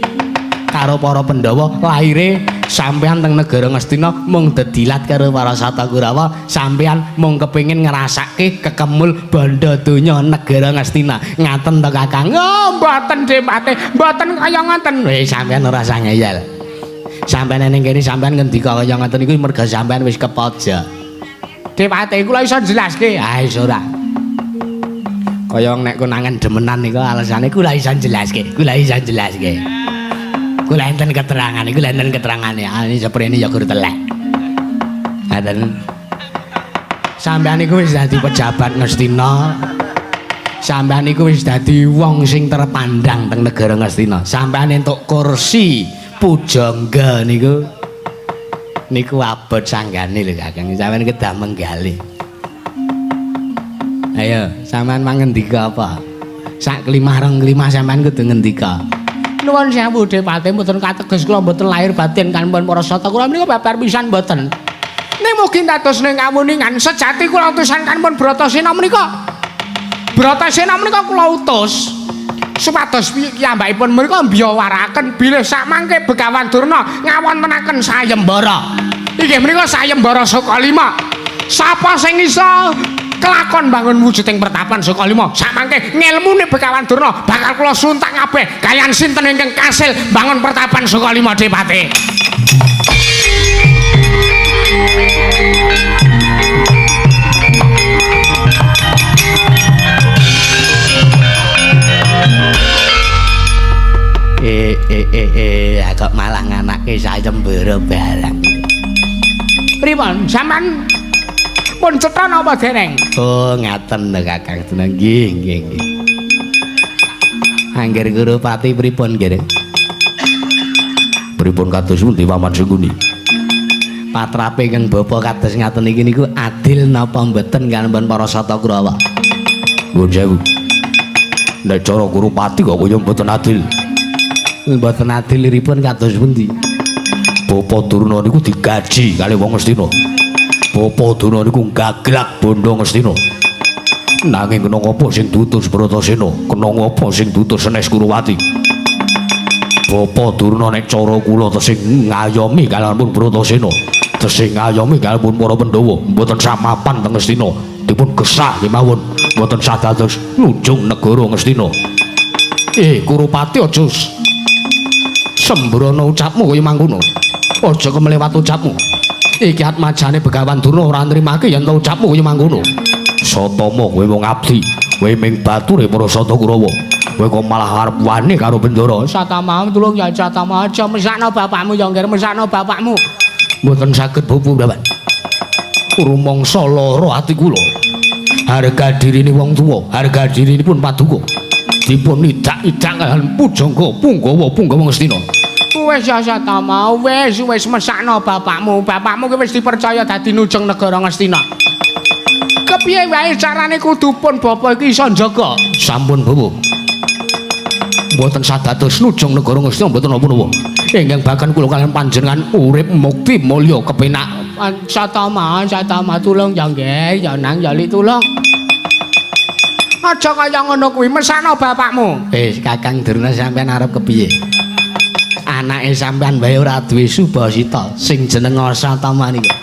karo para Pandhawa, lahire sampean teng negara Ngastina mung dedilat karo para Sata Kurawa, sampean mung kepengin ngrasake kekemul bandha donya negara Ngastina. Ngaten to Kakang? Oh, mboten Dipati, mboten kaya ngoten. Sampean ora usah ngeyel. Sampeyan ning kene sampeyan ngendika kaya ngoten iku merga sampeyan wis kepaja. Dipati kula iso jelaske. Ah iso ora. Kaya nek konangan demenan niku alasane kula iso jelaske. Kula iso jelaske. Kula enten keterangan, iku enten keterangane. Ah ini seprene ya gur telek. Ngaten. Sampeyan niku wis dadi pejabat Ngastina. Sampeyan niku wis dadi wong sing terpandang teng negara Ngastina. Sampeyan entuk kursi pujangga niku abot sanggane lho Kakang. Sampeyan kedah menggali. Ayo, sampeyan mangendika apa? Sak kelimah rong kelimah sampeyan kudu ngendika. Nuwun sewu Dipati mboten kateges kula mboten lahir batin kanpun para Sata kula menika babar pisan mboten. Ning mugi dados ning kawuningan sejati kula utusan kanpun Bratasena menika. Bratasena menika kula utus supados piyambakipun menika mbiyawaraken bilih sakmangke Begawan Durna ngawontenaken sayembara. Inggih menika sayembara Sukalima. Sapa sing iso kelakon bangun wujuding pertapan Sukalima sakmangke ngilmune Begawan Durna bakal kula suntak kabeh kaliyan sinten ingkang kasil bangun pertapan Sukalima Dipati. Kok malah nganake sayembara barang. Pripun sampean pun cetha napa dereng? Oh ngaten lho Kakang Durna. Nggih nggih nggih. Angger Guru Pati pripun nggih? Pripun kados pundi Paman Sengkuni? Patrape kang bapa kados ngaten iki niku adil napa mboten kanthi para Sata Kurawa? Nuwun sewu. Nek cara Guru Pati kok kaya mboten adil. Mboten adilipun kados pundi? Bapa Durna niku digaji kali wong Ngastina. Bapa Durna niku gaglak bondo Ngastina. Nanging kena ngapa sing dutus Bratasena? Kena ngapa sing dutus Senes Kuruwati? Bapa Durna nek cara kula tesih ngayomi kalampun Bratasena, tesih ngayomi kalampun para Pandhawa, mboten samapan teng Ngastina. Dipun gesah kemawon, mboten sadados nujung negara Ngastina. Kurupati aja sembrono ucapmu kaya mangkono. Aja kemlewat ucapmu. Iki atmajane Begawan Durna ora nrimake yen ucapmu kaya mangkono. Satama kowe wong abdi, kowe ming bature para Sata Kurawa. Kowe kok malah arep wani karo Bendara. Satama tulung ya Satama aja mesakno bapakmu ya ngger mesakno bapakmu. Mboten saged bubu Bapak. Rumangsa lara ati kula. Harga dirine wong tuwa, harga dirinipun paduka. Dipun idak-idak kaliyan pujangga Punggawa Ngastina. Wis ya Satama, wis mesakno bapakmu. Bapakmu ki wis dipercaya dadi nujung negara Ngastina. Kepiye wae carane kudu pun bapa iki iso njaga. Sampun, Bu. Mboten sadados nujung negara Ngastina mboten napa-napa. Ingkang bakal kula kaliyan panjenengan urip mukti mulya kepenak. Satama tulung ya nggih, ya nang ya lik tulung. Aja kaya ngono kuwi mesakno bapakmu. Kakang Durna sampean arep kepiye? Anake sampean wae ora duwe subasita sing jeneng Satama niku.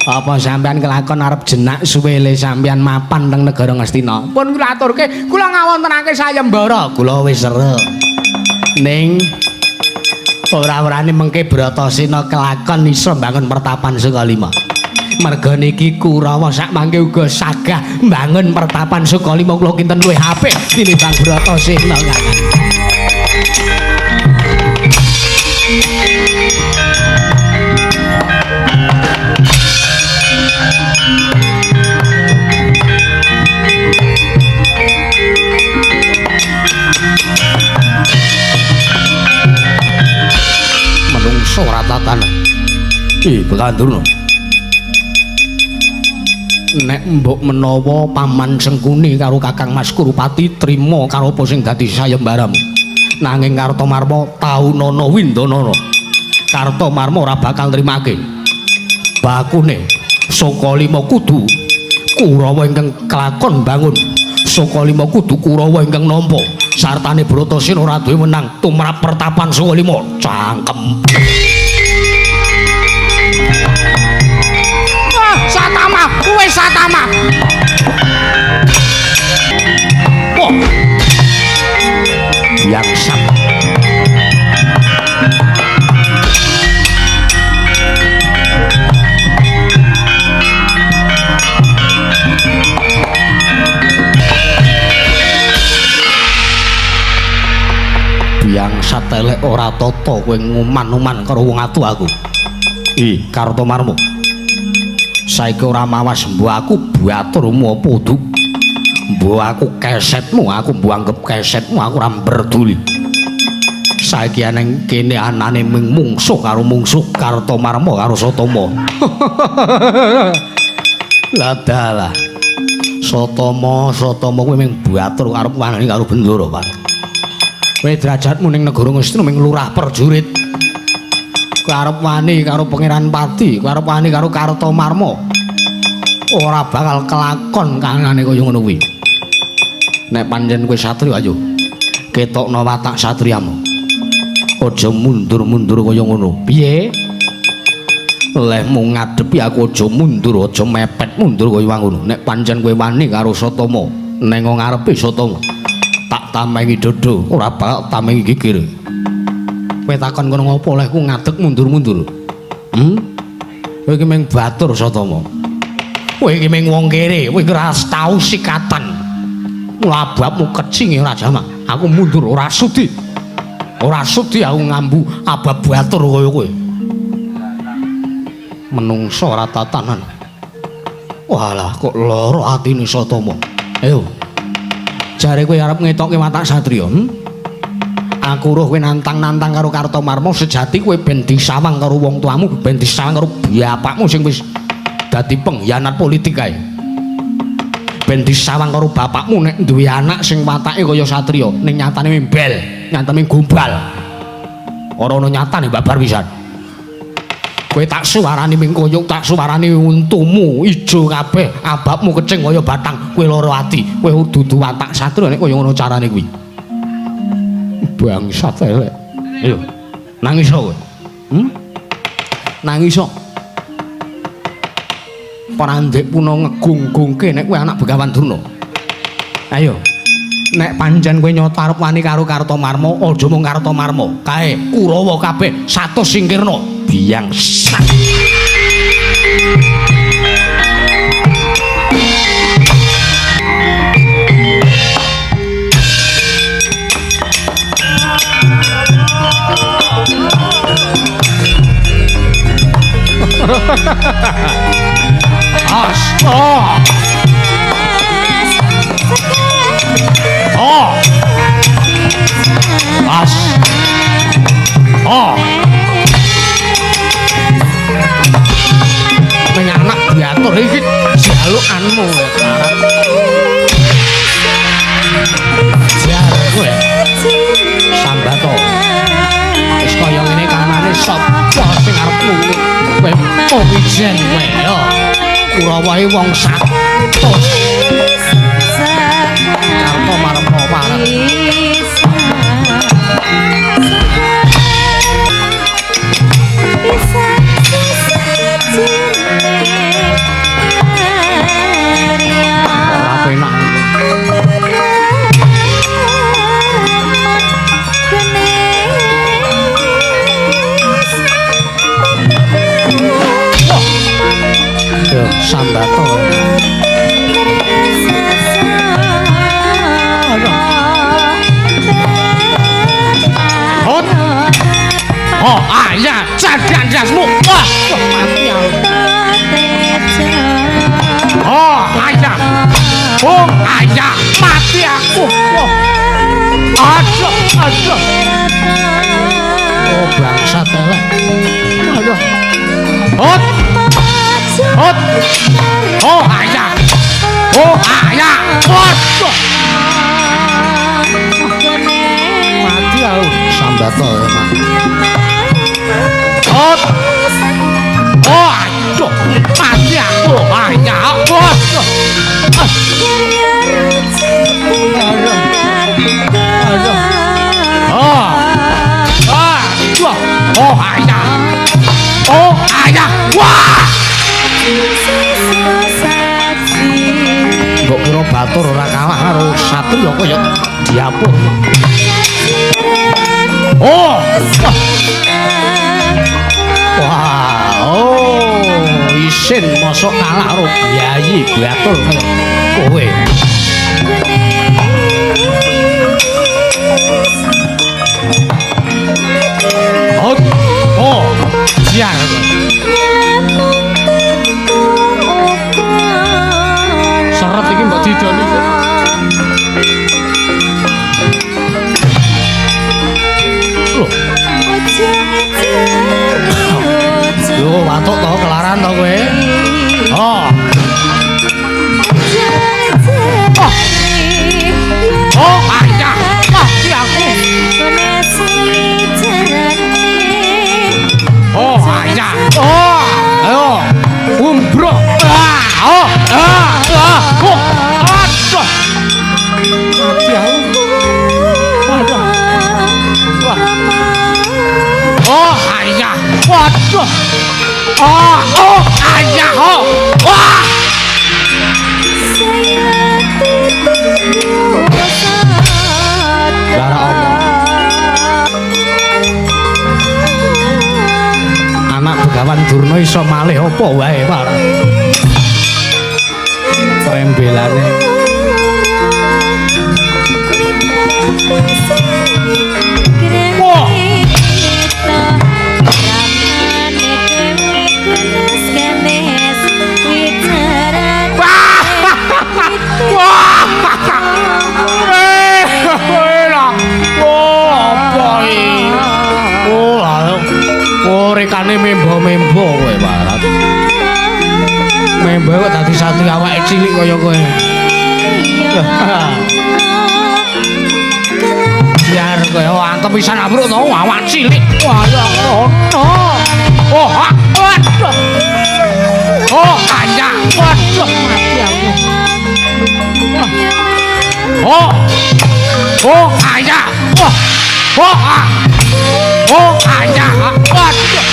Apa sampean kelakon arep jenak suwele sampean mapan teng negara Ngastina? Pun kula aturke, kula ngawontenake sayembara. Kula wis sere. Ning ora-orane mengke Bratasena kelakon iso mbangun pertapan Sukalima. Merga niki Kurawa sak mangke uga sagah mbangun pertapan Sukalima kula kinten luwih apik tinimbang Bratasena Kakang. menungso ora tatanan. Bekandurna. Nek mbok menawa Paman Sengkuni karo Kakang Mas Kurupati trima karo apa sing dadi sayembaramu. Nanging Kartomarma taunana windanana. Kartomarma ora bakal nrimake. Bakune saka 5 kudu Kurawa ingkang kelakon bangun. Saka 5 kudu Kurawa ingkang nampa. Sartane Bratasena ora duwe menang tumrap pertapan saka 5. Cangkem. Satama, wis Satama. Wah. Biangsat. Biangsat elek ora tata kowe nguman-uman karo wong atu aku. Kartomarma. Saiki ora mawas mbok aku baturmu apa udu. Mbok aku kesetmu, aku mbok anggap kesetmu, aku ora peduli. Saiki aneng kene anane mungsuh karo mungsuh Kartomarma karo Satama. Lah dalah. Satama kowe mung batur karo wani karo Bendara, Pak. Kowe derajatmu ning negara Ngastina mung lurah prajurit. Arep wani karo Pangeran Pati, arep wani karo Kartomarma. Ora bakal kelakon kangane kaya ngono kuwi. Nek pancen kowe satriya ayo ketokno watak satriyamu. Aja mundur-mundur kaya ngono. Piye? Lehmu ngadepi aku aja mundur, aja mepet mundur kaya ngono. Nek pancen kowe wani karo Satama, ning ngarepe Satama, tak tamengi dodo, ora bakal tamengi gigir. Kowe takon kono ngopo lehku ngadeg mundur-mundur? Kowe iki mung batur Satama. Kowe iki mung wong kere, kowe ora tau sikatan. Lababmu kecing ora jamak. Aku mundur ora sudi. Ora sudi aku ngambu abab batur kaya kowe. Menungso ora tatanan. Walah kok lara atine Satama. Ayo. Jare kowe arep ngetokke watak satriya? Aku roh kowe nantang-nantang karo Kartomarma, sejati kowe ben disawang karo wong tuamu, ben disawang karo bapakmu sing wis dadi pengkhianat politik kae. Ben disawang karo bapakmu nek duwe anak sing watake kaya satriya, ning nyatane mbel, nyatane gombal. Ora ono nyatane babar pisan. Kowe tak suwarani ming koyok, tak suwarani untumu ijo kabeh, ababmu kecing kaya batang, kowe lara ati, kowe dudu watak satriya nek kaya ngono carane kuwi. Bangsat elek. Ayo. Nangis kowe. Nangis. Ora ndek puna ngegung-gungke nek kowe anak Begawan Durna. Ayo. Nek pancen kowe nyata arep wani karo Kartomarma, aja mung Kartomarma, kae Kurawa kabeh 100 singkirna. Bangsat. As. As. Menyanak diatur iki jalukanmu sekarang. Jar kowe. Sambato. Wis kaya ngene kanane sapa sing arep nuli. Kowe powijen kowe yo. Kurawa iki wong 100. Kartomarma parang. Ora penak. Yo sambato. Oh, ayah, jaga jasmu. Wah, mati aku. Oh, ayah. Oh, ayah, mati aku. Wah. Aduh. Oh, bangsat elek. Aduh. Hot. Hot. Oh, ayah. Oh, ayah. Waduh. Mati aku sambat to, Mas. Hot. Oh, aduh. Mati aku. Ayah. Waduh. Oh ayah, oh ayah, wah! Mbok kira batur ora kalah karo satria kaya diapur. Oh, wah, oh, isin mosok kalah karo Yayi batur kaya kowe. Oh, siar. Seret iki mbok didoni. Lho, watuk to kelaran to kowe. Oh. Oh, ayah. Mati aku. Oh, ayah. Oh, ayo. Umbro. Oh, aduh. Mati aku. Aduh. Wah. Oh, ayah. Waduh. Oh, ayah. Oh. Wah. Darah Allah. Anak Begawan Durna iso malih apa wae, Pak. Rembelane. Wah. Rekane membo-membo kowe, Pak. Membo kok dadi satria awake cilik kaya kowe. Biar kowe antep pisan amruk to awak cilik. Wah, ya ngono. Oh, waduh. Oh, kanya. Waduh, mati aku. Oh. Oh, kanya. Wah. Oh, oh, ayah, waduh.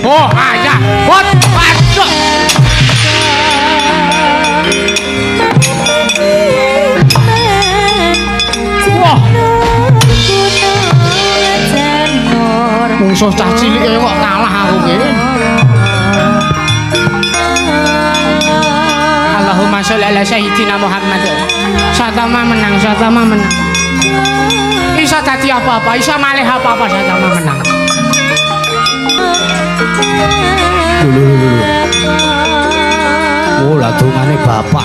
Oh, ayah, waduh. Wah. Musuh cah cilik kok kalah aku iki. Allahumma sholli ala sayyidina Muhammad. Satama menang, Satama menang. Isa dadi apa-apa, isa malih apa-apa Satama menang. Lho. Oh, lah dongane bapak.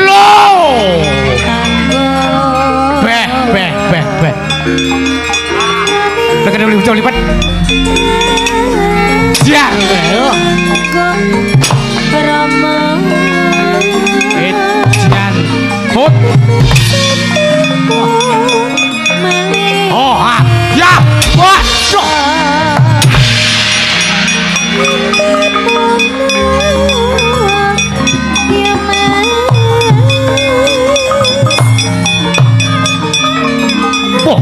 Loh. Beh. Lekane lipat. Siar. Edan. Hot. Oh, ya. Waduh. Oh.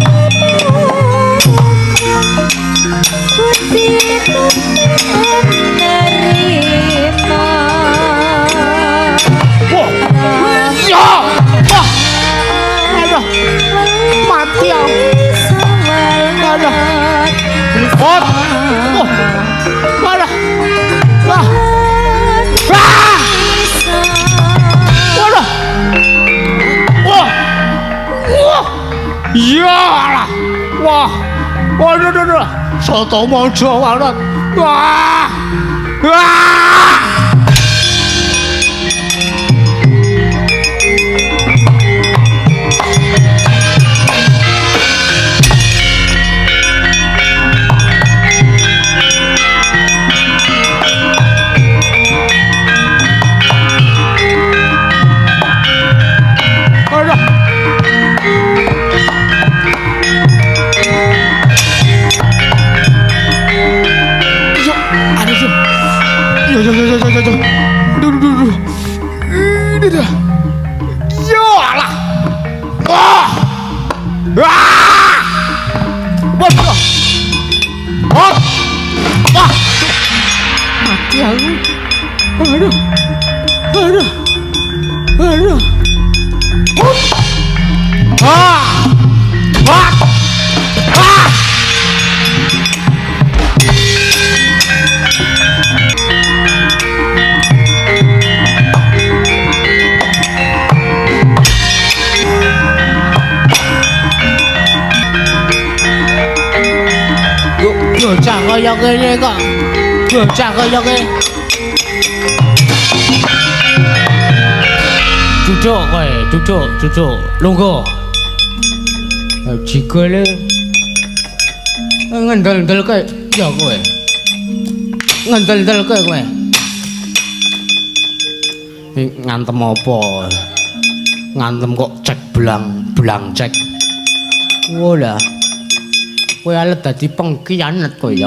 Mati aku. Aduh. Hot. Oh. Aduh. Wah. Wah. Waduh. Wah. Wah. Iyalah. Wah. Waduh. Soto mojo waduh. Wah. Wah. Aduh. Duh. Ini dah. Ya Allah. Wah. Wah. Waduh. Oh. Wah. Mati aku. Aduh. Ah. Wah. Ah. Bocah kaya kene kok. Bocah kaya kene. Duduk kowe, duduk. Lungguh. Jigole ngendel-ndel kowe ya kowe. Ngendel-ndel kowe. Ngantem apa? Ngantem kok cek belang cek. Wolah. Kowe alet dadi pengkhianat kowe ya.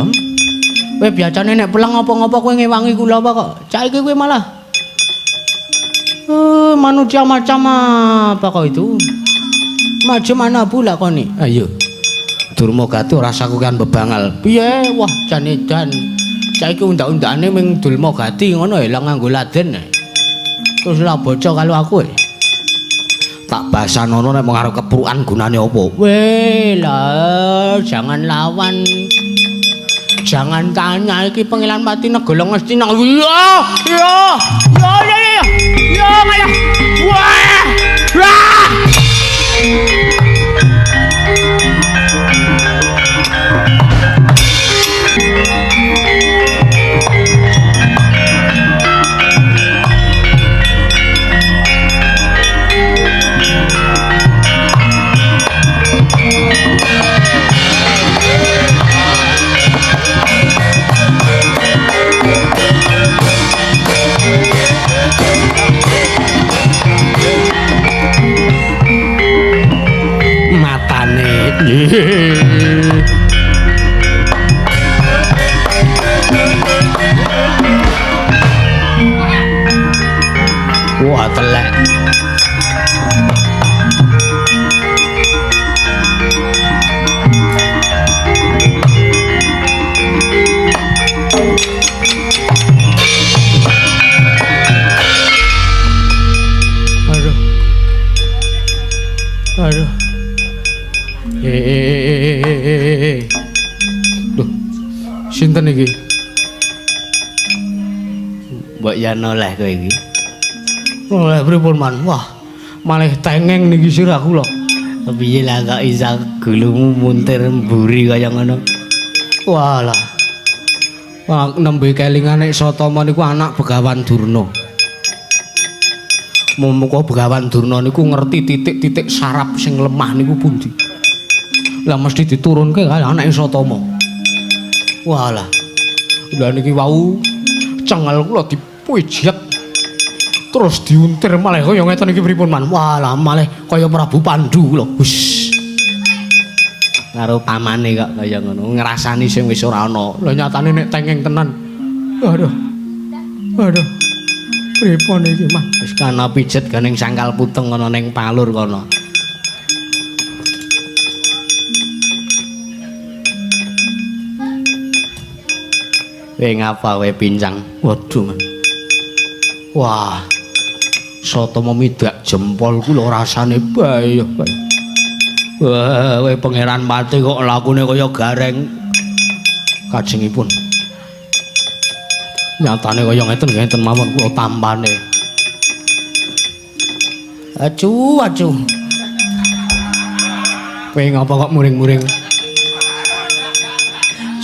Kowe biasane nek pulang apa-apa kowe ngewangi kula apa kok. Saiki kowe malah manusia macam apa kau itu? Macam mana pula kau ni? Ayo. Durmagati ora sakukan bebangal. Piye? Wah, jan edan. Saiki undak-undakane ming Durmagati ngono ya lang nganggo laden. Terus lah bocah kalau aku. Tak basanono nek mung arep keprukan gunane apa? Weh lah, jangan lawan. Jangan tanya iki pengilan mati negara Ngastina. Ya. Malah. Wah. Wah telek. Aduh. Duh. Sinten iki? Mbok Yana oleh kowe iki. Oleh pripun man? Wah, malah tengeng niki sirah kula. Piye lah kok isa gulumu muntir mburi kaya ngono. Walah. Wah, nembe kelingan nek Satama niku anak Begawan Durna. Muga Begawan Durna niku ngerti titik-titik saraf sing lemah niku pundi. Lah mesti diturunke kaya anake Satama. Walah. Lah niki wau cengal kula dipujet terus diuntir malah kaya ngeten iki pripun man. Walah malah kaya Prabu Pandu lho. Wis. Karo pamane kok kaya ngono, ngrasani sing wis ora ana. Lah nyatane nek tengeng tenan. Aduh. Pripun iki, Mas? Wis kana pijet ganing sangkal puteng ana ning palur kono. Ngapa kowe pincang? Waduh, Man. Wah. Satama midak jempolku lho rasane bae. Wah, kowe pangeran mati kok lakune kaya gareng. Kajengipun. Nyatane kaya ngeten mawon kula tampane. Acu. Kowe ngapa kok muring-muring?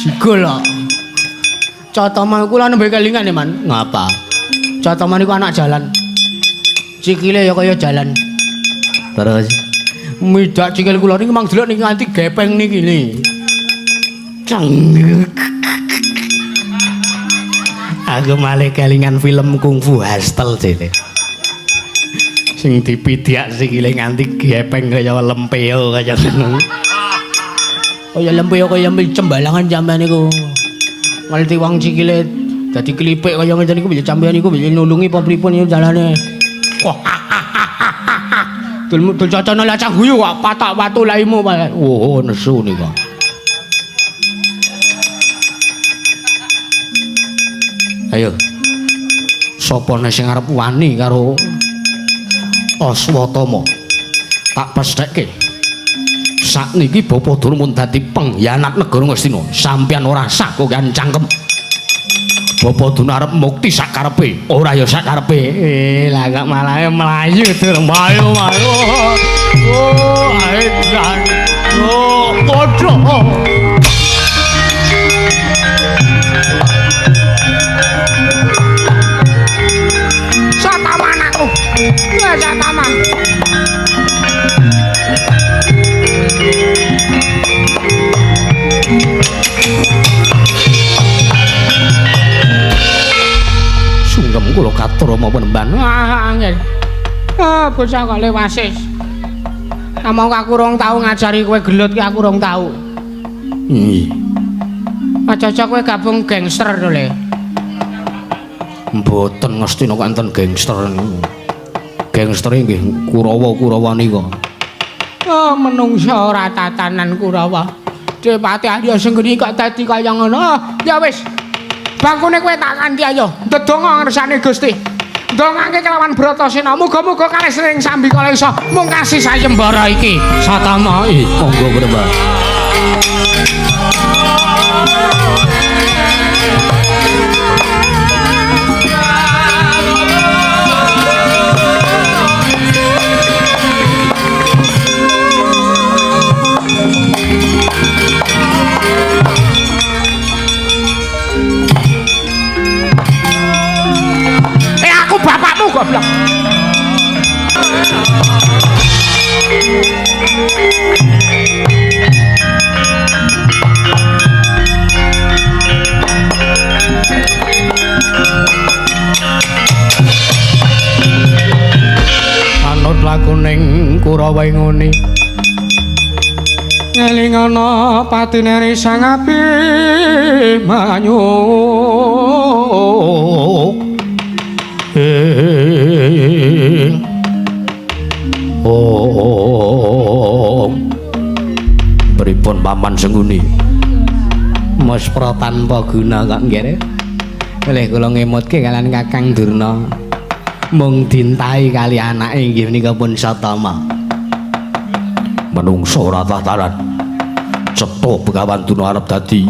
Sigol kok. Catama kula nembe kelingan ya, Man. Ngapa? Catama niku anak jalan. Sikile ya kaya jalan. Terus midak sikil kula niki mang delok niki nganti gepeng niki lho. Aku malah kelingan film kungfu Hustle jene. Sing dipidak sikile nganti gepeng kaya lempeo kaya ngono. Kaya lempeo kaya cembalangan jaman niku. Ngerti wong sikile Dadi klipik kaya ngene niku bisa sampeyan niku bisa nulungi apa pripun ya jalane. Wah. Dul cacana lacang guyu kok patak watu laimu Pak. Oh, nesu niku. Ayo. Sapa nek sing arep wani karo Aswatama? Tak pesthekke. Sakniki Bapadura mun dadi pengkhianat negara Ngastina, sampeyan ora sah kok cangkem. Bapadura arep mukti sakarepe, ora ya sakarepe. Lah kok malah mlayu dur mayu. Oh, aedan. Oh, padha. Sataman aku. Ya sataman. Sungkem kula katur maupun mban. Angel. Bocah kok lewasis. Among aku rong tau ngajari kowe gelut ki aku rong tau. Aja-aja kowe gabung gangster to le. Mboten Ngastina kok enten gangster niku. Gangster nggih Kurawa nika. Oh, menungsa ora tatanan Kurawa. Cepati ayo sing ngene kok dadi kaya ngono. Ya wis. Bangkune kowe tak kanthi ayo. Ndedonga ngersane Gusti. Ndongake kelawan Bratasena. Muga-muga kalih sering sambi kala iso mungkasi sayembara iki. Satama, monggo Brembah. Bapakmu goblok. Anut lakuning Kurawa ngene. Ngelingana patinere Sang Abimanyu. Pripun Paman Sengguni? Mas pra tanpa guna kok nggih. Oleh kula ngemutke kalian Kakang Durna. Mung dintahi kali anake nggih menika pun Satama. Menungso ora tataran. Cetha Begawan Durna arep dadi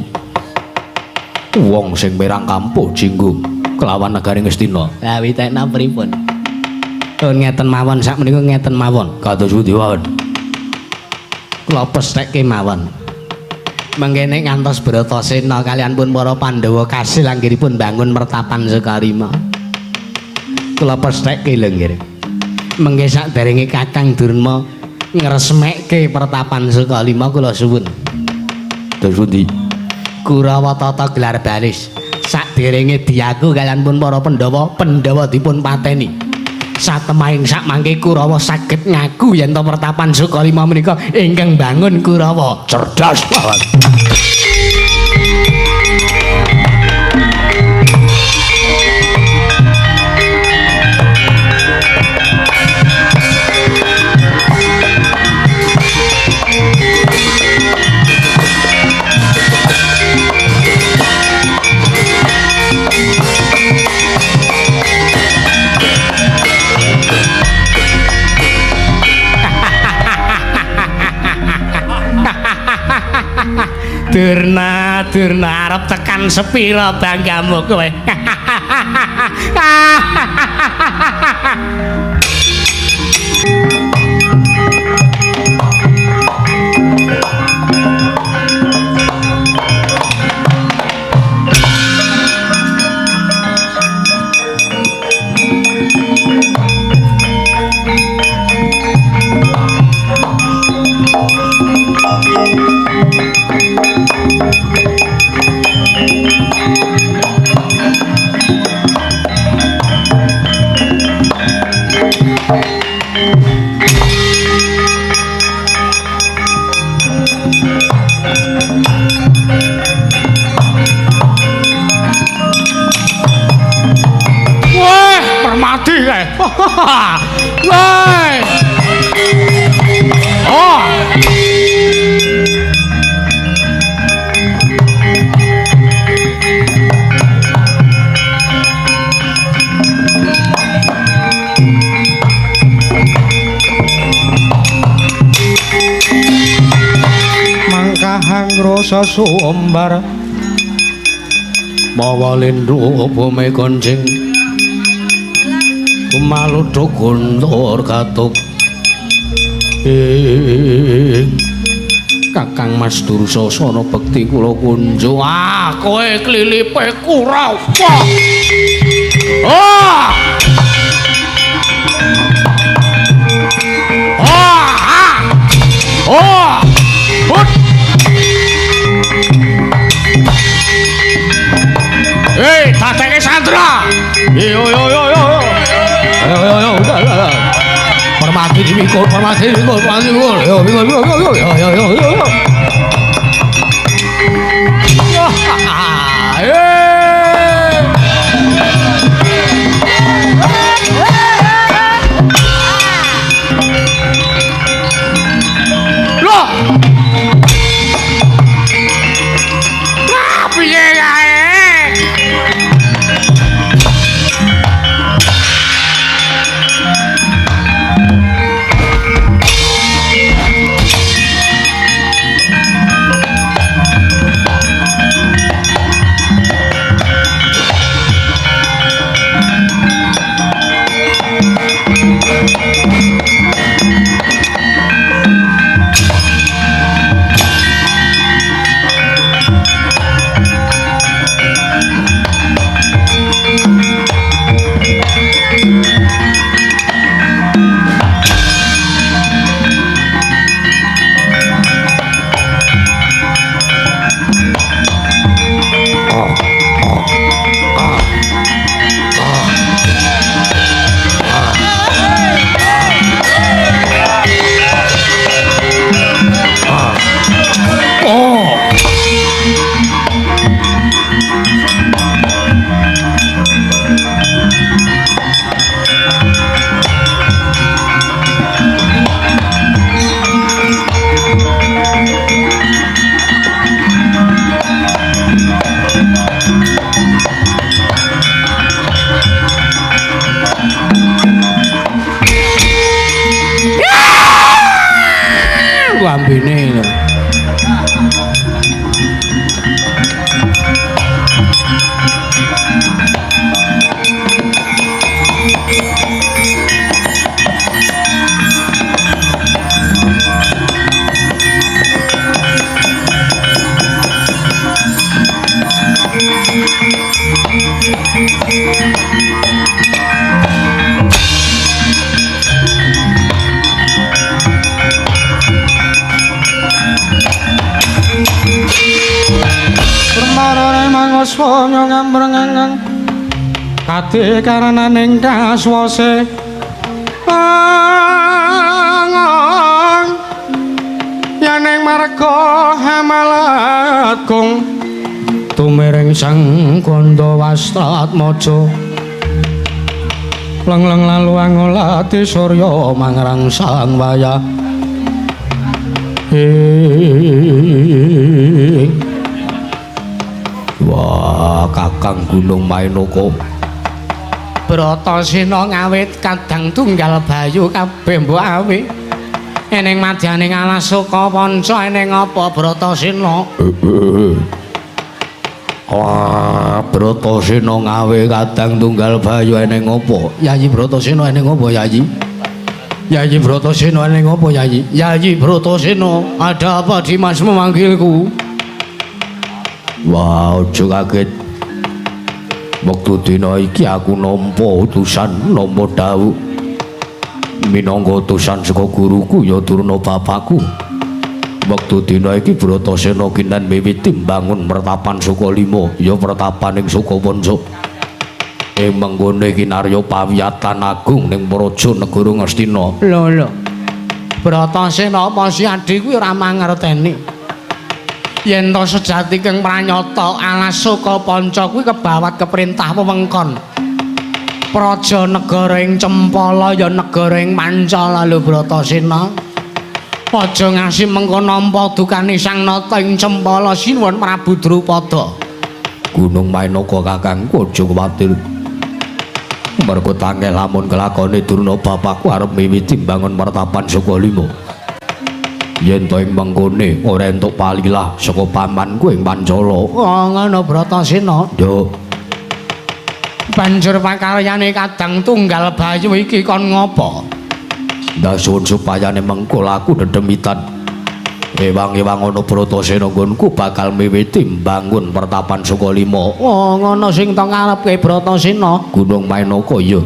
wong sing merang kampuh jinggung kelawan negari Ngastina. Lah witekna pripun? Ngeten mawon sak menika ngeten mawon. Kados pundi mawon? Kula pesthekke mawon. Mangkene ngantos Bratasena kalian pun para Pandhawa kasil anggenipun bangun mertapan Sukarima. Kula pesthekke lho nggih. Mengke saderenge Kakang Durna ngresmekke pertapan Sukarima kula suwun. Kados pundi? Kurawa tata gelar baris. Saderenge diaku kalian pun para Pandhawa dipun pateni. Satemahing sak mangke Kurawa saged ngaku yen to pertapan Sukarima menika ingkang bangun Kurawa. Cerdas banget. Durna arep tekan sepira banggamu kowe. piye? Woi. Oh. Mangkahang rasa suombar mawalindru bumi konjing kumaluduk guntur katuk Kakang Mas Dursasana bekti kula kunjuk kowe klilipe Kurawa Hei, tateke Sandra. Yo. Udah. Hormati dimikul. Yo. Loh. Piye kae? Ambine Swanya ngamrengang kate karananing kaswase yaning marga hamalatgung tumering sang kandha wastratmaja leng-leng lalu angolati surya mangrang sang wayah Wah, Kakang Gunung Mainoko. Bratasena ngawit kadang tunggal bayu kabeh mbok awe. Ening madyaning Alasaka Panca ening apa Bratasena? Wah, Bratasena ngawe kadang tunggal bayu ening apa? Yayi Bratasena ening apa, Yayi? Yayi Bratasena ening apa, Yayi? Yayi Bratasena, ada apa Dimas memanggilku? Wah, aja kaget. Wektu dina iki aku nampa utusan, nampa dawuh. Minangka utusan saka guruku ya turuna bapakku. Wektu dina iki Bratasena kinan miwiti mbangun mertapan Sukalima, ya mertapaning Sukapanca. Ing menggone kinarya pawiyatan agung ning Praja Negara Ngastina. Lho. Bratasena apa si adhi kuwi ora mangerteni. Yen to sejati keng pranyata Alasaka Panca kuwi kebawat keprintah wewengkon. praja negara ing Cempala ya negara ing Mancala lho Bratasena. Aja ngasih mengko nampa dukane Sang Nata ing Cempala sinuwun Prabu Drupada. Gunung Mainaka kakangku aja kuwatir. Mergo tangel lamun kelakone Durna bapakku arep miwiti mbangun mertapan Sukalima. Yen to ing mengkone ora entuk palilah saka pamanku ing Pancala. Ngono Bratasena. Yo. Banjur pakaryane Kadang Tunggal Bayu iki kon ngopo? Dasuwun supayane mengko laku dedemitan. Ewang-ewang ana Bratasena nggonku bakal miwiti mbangun pertapan Sukalima. Oh, ngono sing to ngarepke Bratasena. Gunung Mainaka ya.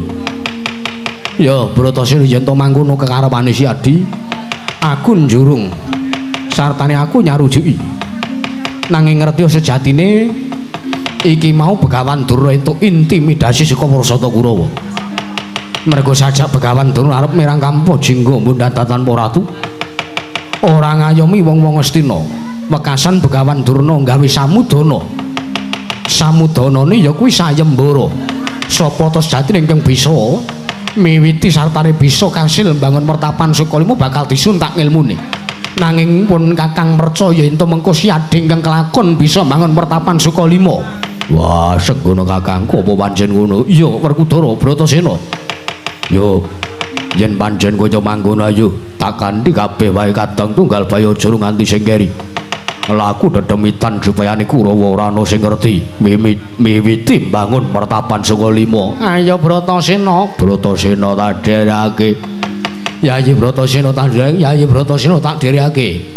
Ya Bratasena yen to mangkono kekarepane si Adi, aku njurung sartane aku nyarujuki. Nanging ngerti sejatine iki mau Begawan Durna entuk intimidasi saka Prasata Kurawa. Mergo sajak Begawan Durna arep mirang kampa jingga mundhat tanpa ratu. Ora ngayomi wong-wong Astina. Wekasan Begawan Durna gawe samudana. Samudanane ya kuwi sayembara. Sapa to sejatine ingkang bisa miwiti sartane bisa kasil mbangun mertapan Sukalima bakal disuntak ngilmune. Nanging pun Kakang percaya ento mengko si Adi ingkang kelakon bisa mbangun mertapan Sukalima. Wah, segono kakangku apa pancen ngono? Iya, Werkudara Bratasena. Yo, yen pancen kaya mangkono ayo, tak kanthi kabeh wae Kadang Tunggal Bayu aja nganti sing keri. Laku dedemitan supayane Kurawa ora ana sing ngerti miwiti mbangun mertapan Sukalima. Ayo Bratasena. Bratasena tak dhereke. Yayi Bratasena tak dhereke, Yayi Bratasena tak dhereke.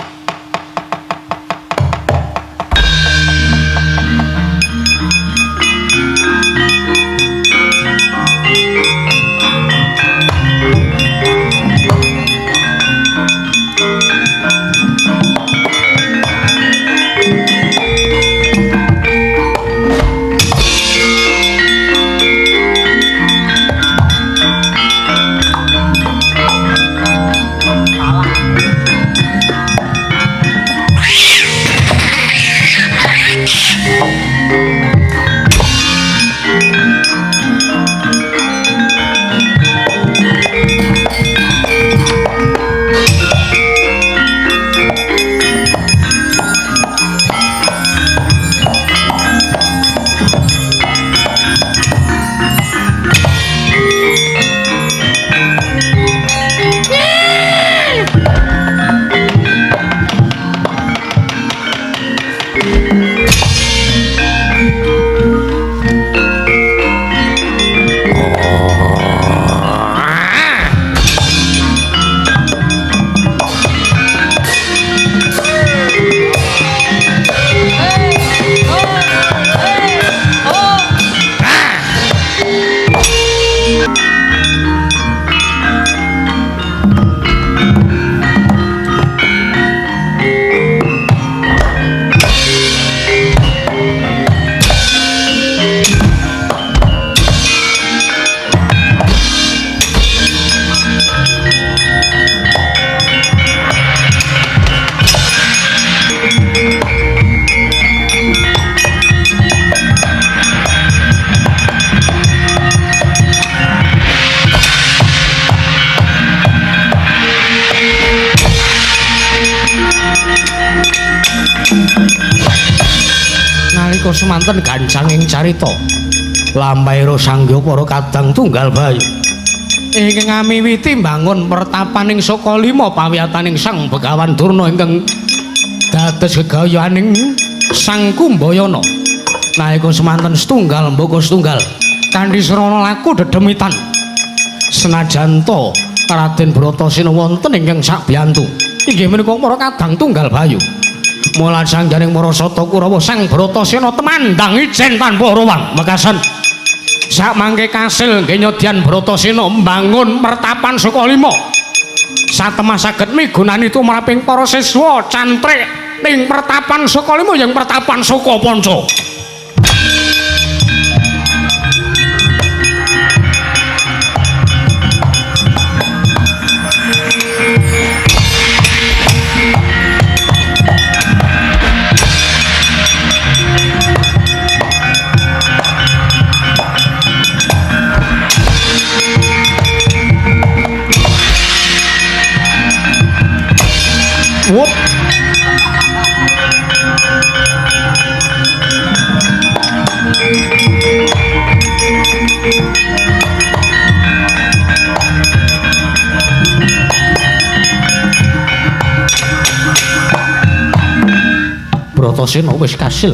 Nalika semanten gancanging carita lampaira sangya para Kadang Tunggal Bayu ingkang ngamiwiti mbangun pertapaning Sukalima pawiyataning Sang Begawan Durna ingkang dados gegayaning Sang Kumbayana. Nalika semanten setunggal mbaka setunggal kanthi srana laku dedemitan senajan to Raden Bratasena wonten ingkang sakbiyantu inggih menika para Kadang Tunggal Bayu. Mula sangjaning Marasata Kurawa Sang Bratasena temandang ijen tanpa ruwang mekasan sak mangke kasil nggih nyodyan Bratasena mbangun mertapan Sukalima satemah saged migunani tumraping para siswa cantrik ing pertapan Sukalima yang pertapan Sukapanca. Wop. Bratasena wis kasil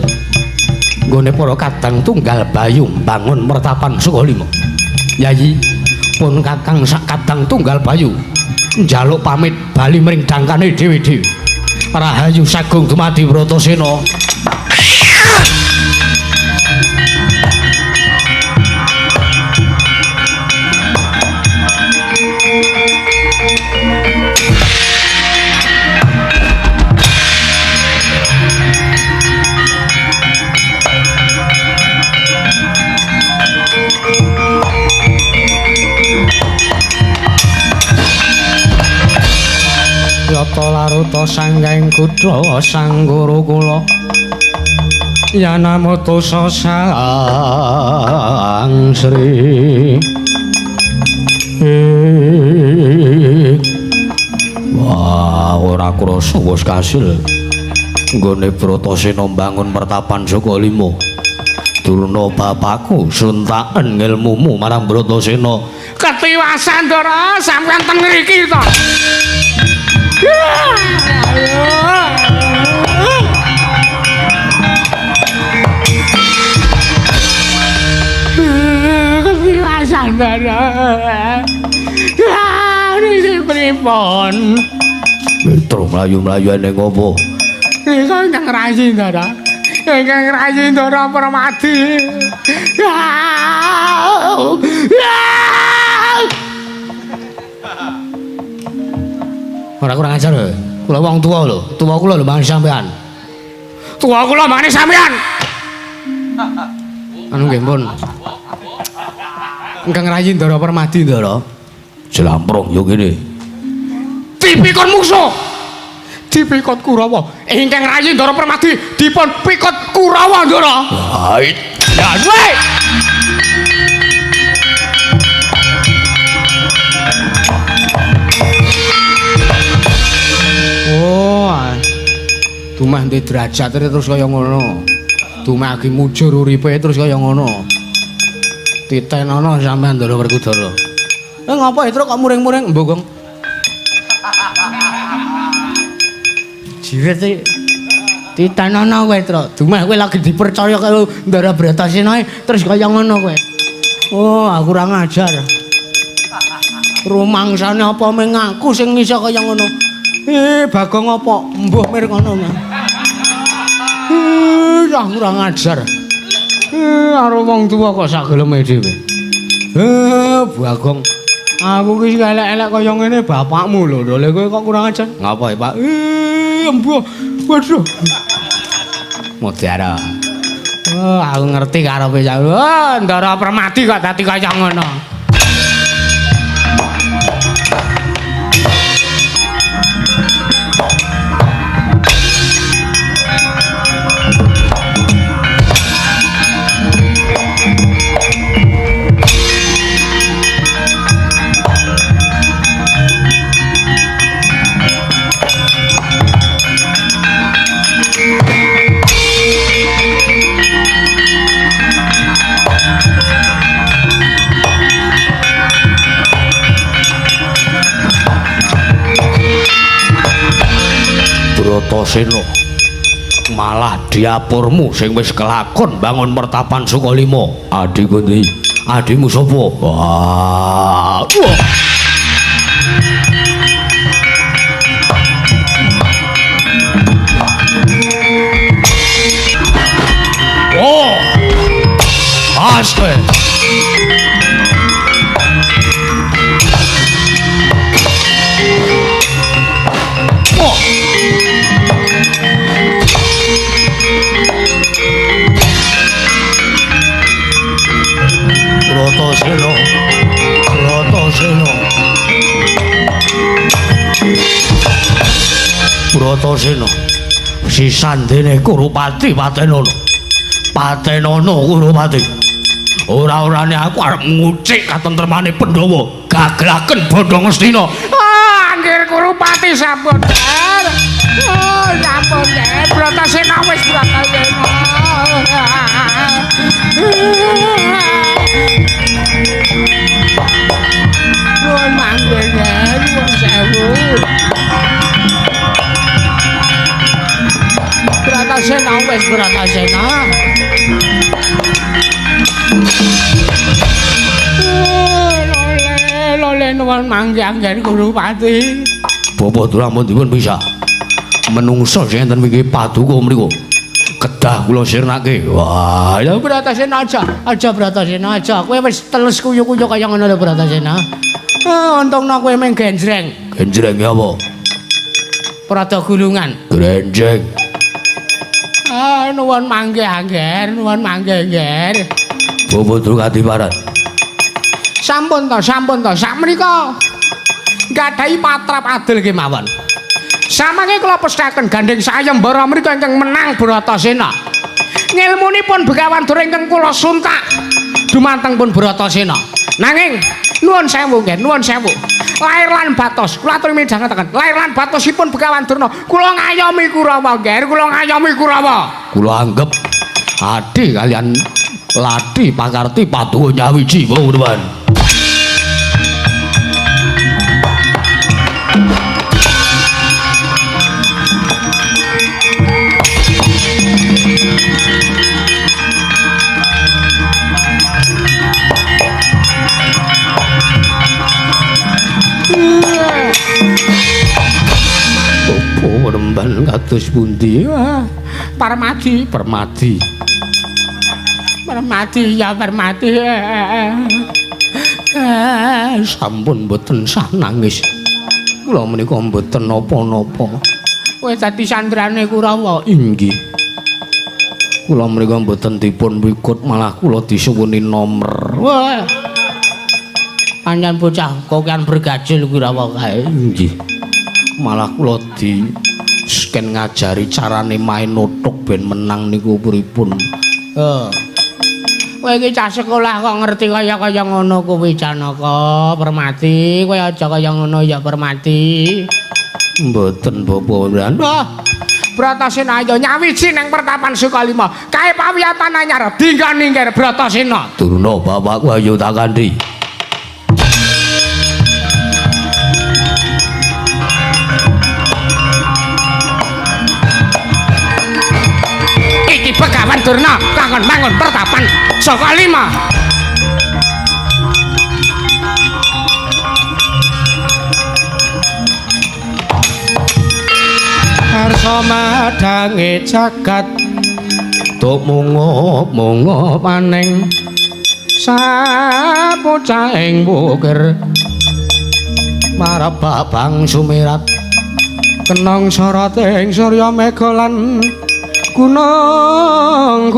nggone para kadang tunggal bayu bangun mertapan Sukalima. Yayi pun kakang sak kadang tunggal bayu njaluk pamit bali mring dangkane dhewe-dhewe. Rahayu sagung dumadi Bratasena. Yata laruta sanggaing kutha sanggara kula Yanamata sang Sri. Wah, ora krasa wis kasil nggone Bratasena mbangun pertapan Sukalima. Durna bapakku suntaken ngilmumu marang Bratasena. Ketiwasan Ndara sampeyan teng mriki to. Ketiwasan Ndara. Ini pripun? Petro mlayu-mlayu ning opo? Nika Kang Rayi Ndara. Kang Rayi Ndara Permati. Ora kurang ajar lho. Kula wong tuwa lho. Tuwa kula lho mangke sampean. Tuwa kula mangke sampean. Anu nggih pun. Kang Rayi Ndara Permati Ndara. Jlamprong yo kene. Dipikon musuh. Dipikon Kurawa. Ingkang Rayi Ndara Permati dipun pikot Kurawa Ndara. Hait. Ya weh. Oh, dumah ndek derajat terus kaya ngono. Dumagi mujur uripe terus kaya ngono. Titenono sampean Ndara Werkudara. Ngapa Tru kok muring-muring mbogong? Jiret iki. Titenono kowe Tru. Dumah kowe lagi dipercaya karo Ndara Bratasena terus kaya ngono kowe. Oh, aku ora ngajar. Rumangsane apa meng aku sing iso kaya ngono. Bagong apa? Mbuh mir ngono. Aku ora ngajar. Karo wong tuwa kok sak geleme dhewe. Bagong. Aku ki elek-elek kaya ngene bapakmu lho. Lha kowe kok kurang ajar. Ngapa, Pak? Mbuh. Waduh. Mutiara. Aku ngerti karepe sak. Ndara Permati kok dadi kaya ngono. Bratasena malah diapurmu sing wis kelakon bangun pertapan Sukalima. Adikku ndi? Adikmu sapa? Wah. Oh. Aste. Oh. Bratasena. Bratasena. Bratasena. Sisandene Kurupati Patenana. Patenana Kurupati. Ora-orane aku arep ngucik katentremane Pandhawa, gagelaken Bandha Ngastina. Anggir Kurupati sampun, Der. Oh, sampun, Der. Bratasena wis Bratasena. Nuwun manggih, Der. Nuwun sewu. Bratasena wis Bratasena. Lole nuwun manggih Anggir Kurupati. Bapak Duramun dipun bisa menungso sing enten wingi paduka mriku. Kedah kula sirnake. Wah, ya Bratasena aja Bratasena aja. Kowe wis teles kuyu-kuyu kaya ngono lho Bratasena. Untungna kowe meng genjreng. genjreng apa? Prada gulungan. Grenjeng. Nuwun manggih Anggir, nuwun manggih Anggir. Bapak Durkadiparan. Sampun to, sakmenika nggadahi patrap adil kemawon. Samangke kula pestaken gandeng sayembara mriku ingkang menang Bratasena. Ngilmunipun Begawan Dura ingkang kula suntak dumateng pun Bratasena. Nanging nuwun sewu nggih, nuwun sewu. Lair lan batos, kula aturi midhangetaken. Lair lan batosipun Begawan Durna kula ngayomi Kurawa nggih, kula ngayomi Kurawa. Kula anggap adi kalian Lati Pakarti Paduka nyawiji Bapak. Opo remban kados pundi? Parmadi. Sampun mboten sah nangis. Kula menika mboten napa-napa. Kowe dadi sandrane Kurawa. Inggih. Kula menika mboten dipun wikut malah kula disuwuni nomer. Wah. Panjenengan bocah kokean bergajul Kurawa kae. Inggih. Malah kula di sken ngajari carane main nutuk ben menang niku pripun. Kowe iki cah sekolah kok ngerti kaya ngono kuwi Janaka Permati. Kowe aja kaya ngono ya Permati. Mboten Bapak. Wah. Bratasena ayo nyawiji nang pertapan Sukalima. Kae pawiyatan anyar dingga-ningkir Bratasena. Durna bapakku ayo tak kandhi. Begawan Durna kangen bangun pertapan Sukalima. Harsa madange jagat Tuk mungop paning sapucahing bukir marep babang sumirat kenong soroting Surya Mega lan Gunung